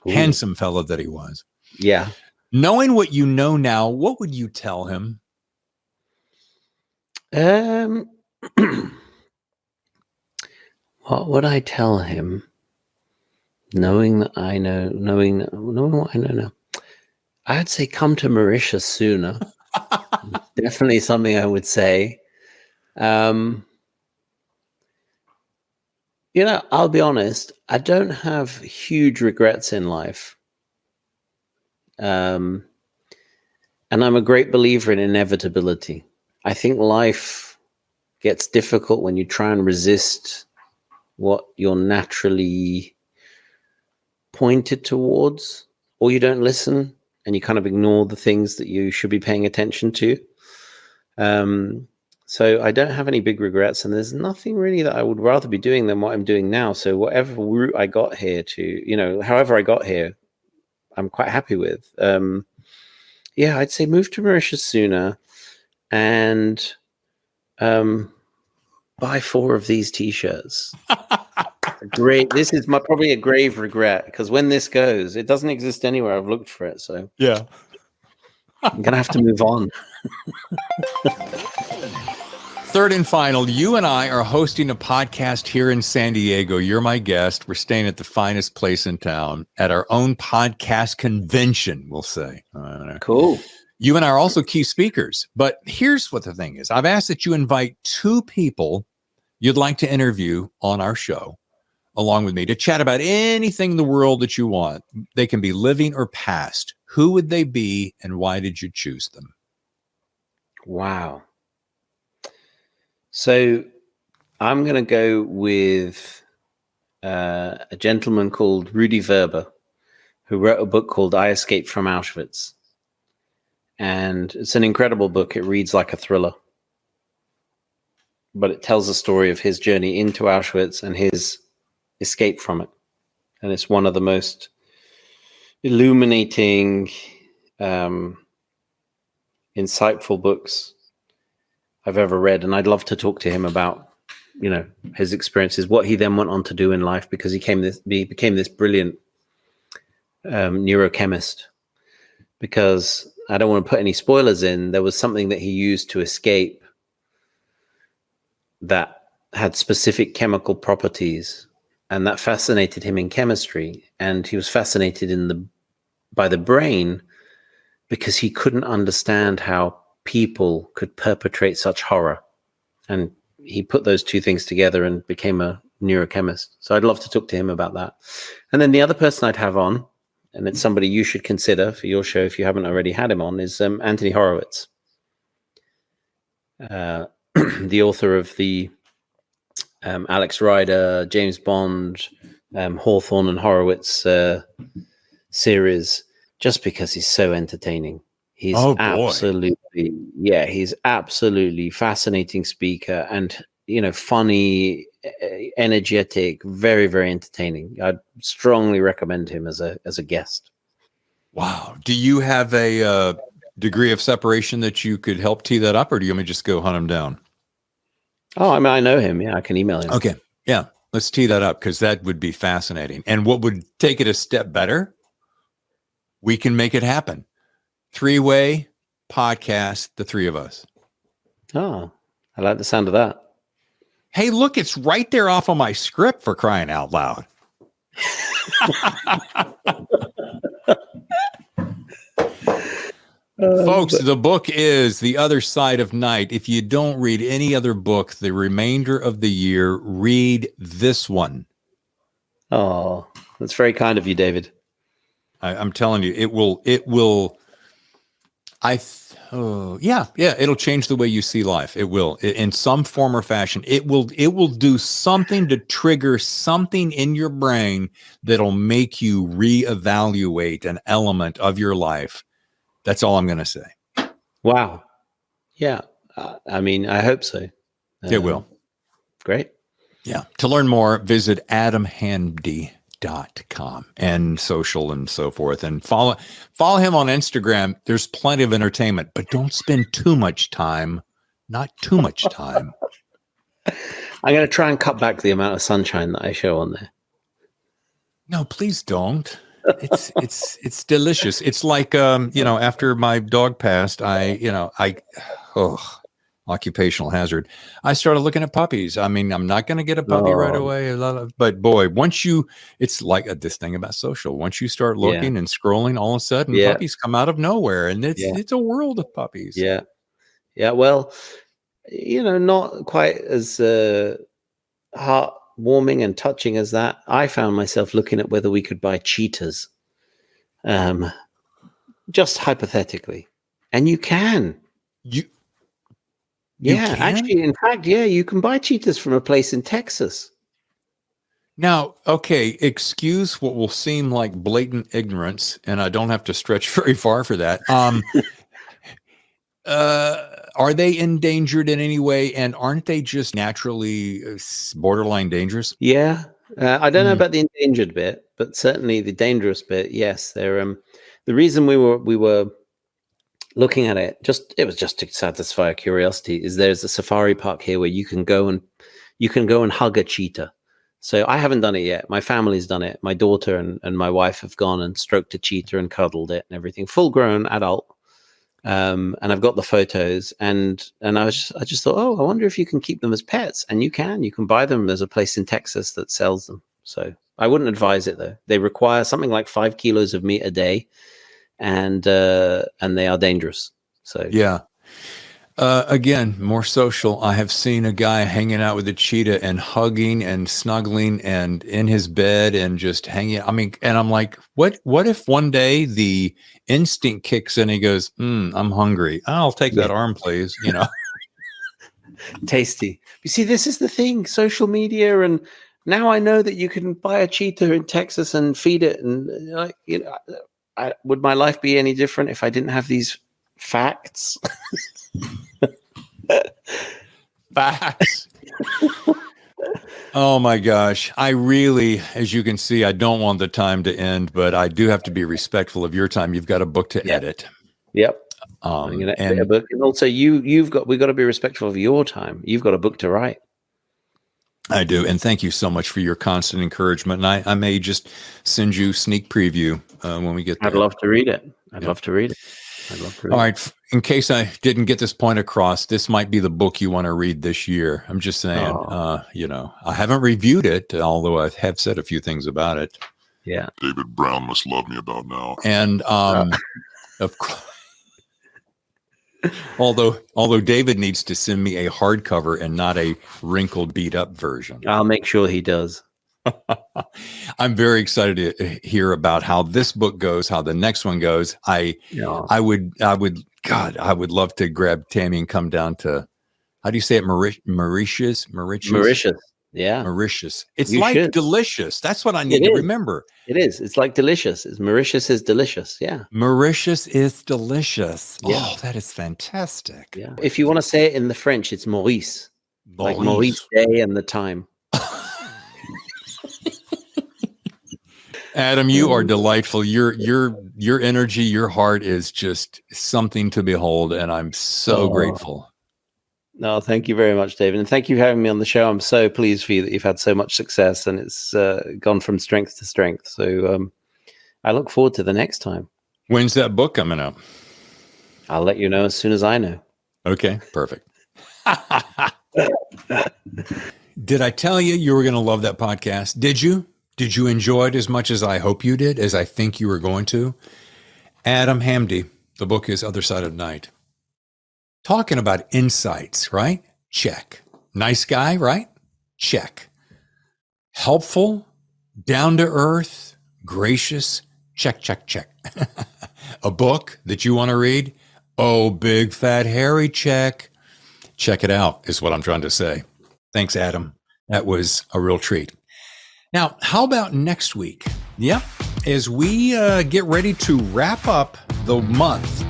handsome fellow that he was. Yeah. Knowing what you know now, what would you tell him? What would I tell him? Knowing what I know now, I'd say come to Mauritius sooner. Definitely something I would say. I'll be honest, I don't have huge regrets in life. And I'm a great believer in inevitability. I think life gets difficult when you try and resist what you're naturally pointed towards, or you don't listen and you kind of ignore the things that you should be paying attention to. So I don't have any big regrets, and there's nothing really that I would rather be doing than what I'm doing now. So whatever route I got here however I got here, I'm quite happy with. I'd say move to Mauritius sooner and buy 4 of these t-shirts. This is probably a grave regret, because when this goes, it doesn't exist anywhere. I've looked for it, so I'm gonna have to move on. Third and final, you and I are hosting a podcast here in San Diego. You're my guest. We're staying at the finest place in town at our own podcast convention, we'll say. Cool. You and I are also key speakers. But here's what the thing is. I've asked that you invite 2 people you'd like to interview on our show along with me to chat about anything in the world that you want. They can be living or past. Who would they be, and why did you choose them? Wow. So I'm going to go with a gentleman called Rudy Verber, who wrote a book called I Escaped from Auschwitz. And it's an incredible book. It reads like a thriller, but it tells the story of his journey into Auschwitz and his escape from it. And it's one of the most illuminating, insightful books I've ever read. And I'd love to talk to him about, his experiences, what he then went on to do in life, because he became this brilliant neurochemist. Because I don't want to put any spoilers in, there was something that he used to escape that had specific chemical properties, and that fascinated him in chemistry. And he was fascinated by the brain, because he couldn't understand how people could perpetrate such horror. And he put those 2 things together and became a neurochemist. So I'd love to talk to him about that. And then the other person I'd have on, and it's somebody you should consider for your show if you haven't already had him on, is Anthony Horowitz, the author of the Alex Rider, James Bond, Hawthorne and Horowitz series, just because he's so entertaining. He's he's absolutely fascinating speaker, and funny, energetic, very, very entertaining. I'd strongly recommend him as a guest. Wow. Do you have a degree of separation that you could help tee that up, or do you want me to just go hunt him down? Oh, I mean, I know him. Yeah, I can email him. Okay. Yeah. Let's tee that up, because that would be fascinating. And what would take it a step better? We can make it happen. 3-way podcast, the 3 of us. Oh, I like the sound of that. Hey, look, it's right there off of my script, for crying out loud. Folks, the book is The Other Side of Night. If you don't read any other book the remainder of the year, read this one. Oh, that's very kind of you, David. I'm telling you, it will. It'll change the way you see life. It will, in some form or fashion. It will do something to trigger something in your brain that'll make you reevaluate an element of your life. That's all I'm going to say. Wow. Yeah. I mean, I hope so. It will. Great. Yeah. To learn more, visit adamhamdy.com and social and so forth, and follow him on Instagram. There's plenty of entertainment, but don't spend too much time. Not too much time. I'm going to try and cut back the amount of sunshine that I show on there. No, please don't. It's delicious. It's like after my dog passed, occupational hazard. I started looking at puppies. I mean, I'm not going to get a puppy right away, but boy, it's like this thing about social. Once you start looking and scrolling, all of a sudden puppies come out of nowhere, and it's a world of puppies. Yeah. Yeah. Well, not quite as heartwarming and touching as that. I found myself looking at whether we could buy cheetahs, just hypothetically, and you can. Actually, in fact, you can buy cheetahs from a place in Texas. Now, okay, excuse what will seem like blatant ignorance, and I don't have to stretch very far for that. Are they endangered in any way, and aren't they just naturally borderline dangerous? Yeah. I don't know about the endangered bit, but certainly the dangerous bit, yes. They're the reason we were looking at it, it was just to satisfy our curiosity, is there's a safari park here where you can go and hug a cheetah. So I haven't done it yet. My family's done it. My daughter and my wife have gone and stroked a cheetah and cuddled it and everything, full grown adult. And I've got the photos, and I just thought, I wonder if you can keep them as pets, and you can buy them. There's a place in Texas that sells them. So I wouldn't advise it though. They require something like 5 kilos of meat a day, and they are dangerous. So yeah. Again, more social. I have seen a guy hanging out with a cheetah and hugging and snuggling and in his bed and just hanging. I mean, and I'm like, what if one day the instinct kicks in and he goes, I'm hungry. I'll take that arm, please. Tasty. You see, this is the thing, social media. And now I know that you can buy a cheetah in Texas and feed it. And would my life be any different if I didn't have these facts? Facts. Oh my gosh. I really, as you can see, I don't want the time to end, but I do have to be respectful of your time. You've got a book to edit. Yep. I'm going to edit a book. And also we've got to be respectful of your time. You've got a book to write. I do. And thank you so much for your constant encouragement. And I may just send you sneak preview when we get there. I'd love to read it. I'd love to read it. All right. In case I didn't get this point across, this might be the book you want to read this year. I'm just saying, I haven't reviewed it, although I have said a few things about it. Yeah. David Brown must love me about now. And of course, although David needs to send me a hardcover and not a wrinkled, beat up version. I'll make sure he does. I'm very excited to hear about how this book goes, how the next one goes. I would love to grab Tammy and come down to, how do you say it? Mauritius. Yeah. Mauritius. It's delicious. That's what I need to remember. It is. It's like delicious. Mauritius is delicious. Yeah. Mauritius is delicious. Yeah. Oh, that is fantastic. Yeah. If you want to say it in the French, it's Maurice. Like Maurice Day and the time. Adam, you are delightful. Your energy, your heart is just something to behold, and I'm so grateful. No, thank you very much, David, and thank you for having me on the show. I'm so pleased for you that you've had so much success, and it's gone from strength to strength. So I look forward to the next time. When's that book coming out? I'll let you know as soon as I know. Okay, perfect. Did I tell you you were going to love that podcast? Did you? Did you enjoy it as much as I hope you did, as I think you were going to? Adam Hamdy, the book is Other Side of Night. Talking about insights, right? Check. Nice guy, right? Check. Helpful, down to earth, gracious, check, check, check. A book that you want to read? Oh, big fat hairy check. Check it out is what I'm trying to say. Thanks, Adam. That was a real treat. Now, how about next week? Yep, as we get ready to wrap up the month.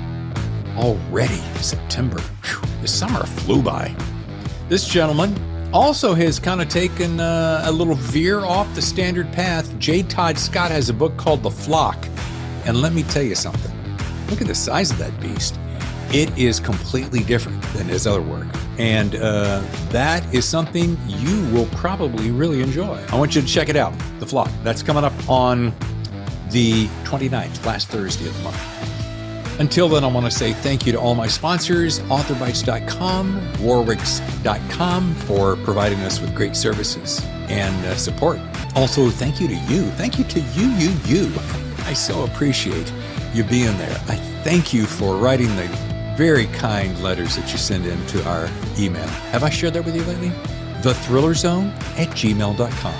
Already September. Whew, the summer flew by. This gentleman also has kind of taken a little veer off the standard path. J. Todd Scott has a book called The Flock. And let me tell you something. Look at the size of that beast. It is completely different than his other work. And that is something you will probably really enjoy. I want you to check it out, The Flock. That's coming up on the 29th, last Thursday of the month. Until then, I want to say thank you to all my sponsors, authorbytes.com, warwicks.com, for providing us with great services and support. Also, thank you to you. Thank you to you. I so appreciate you being there. I thank you for writing the very kind letters that you send in to our email. Have I shared that with you lately? thethhrillerzone@gmail.com.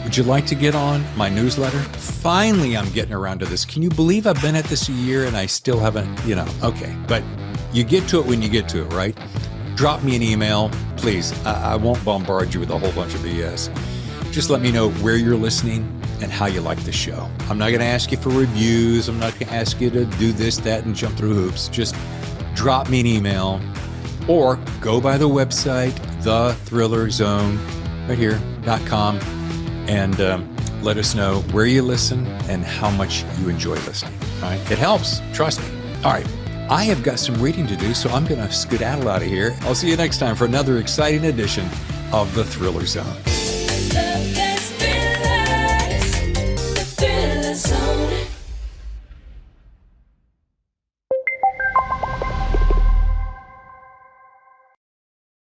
Would you like to get on my newsletter? Finally, I'm getting around to this. Can you believe I've been at this a year and I still haven't, okay. But you get to it when you get to it, right? Drop me an email, please. I won't bombard you with a whole bunch of BS. Just let me know where you're listening and how you like the show. I'm not going to ask you for reviews. I'm not going to ask you to do this, that, and jump through hoops. Just drop me an email or go by the website, thethhrillerzone, right here.com, and let us know where you listen and how much you enjoy listening. All right? It helps. Trust me. All right. I have got some reading to do, so I'm going to skedaddle out of here. I'll see you next time for another exciting edition of The Thriller Zone. The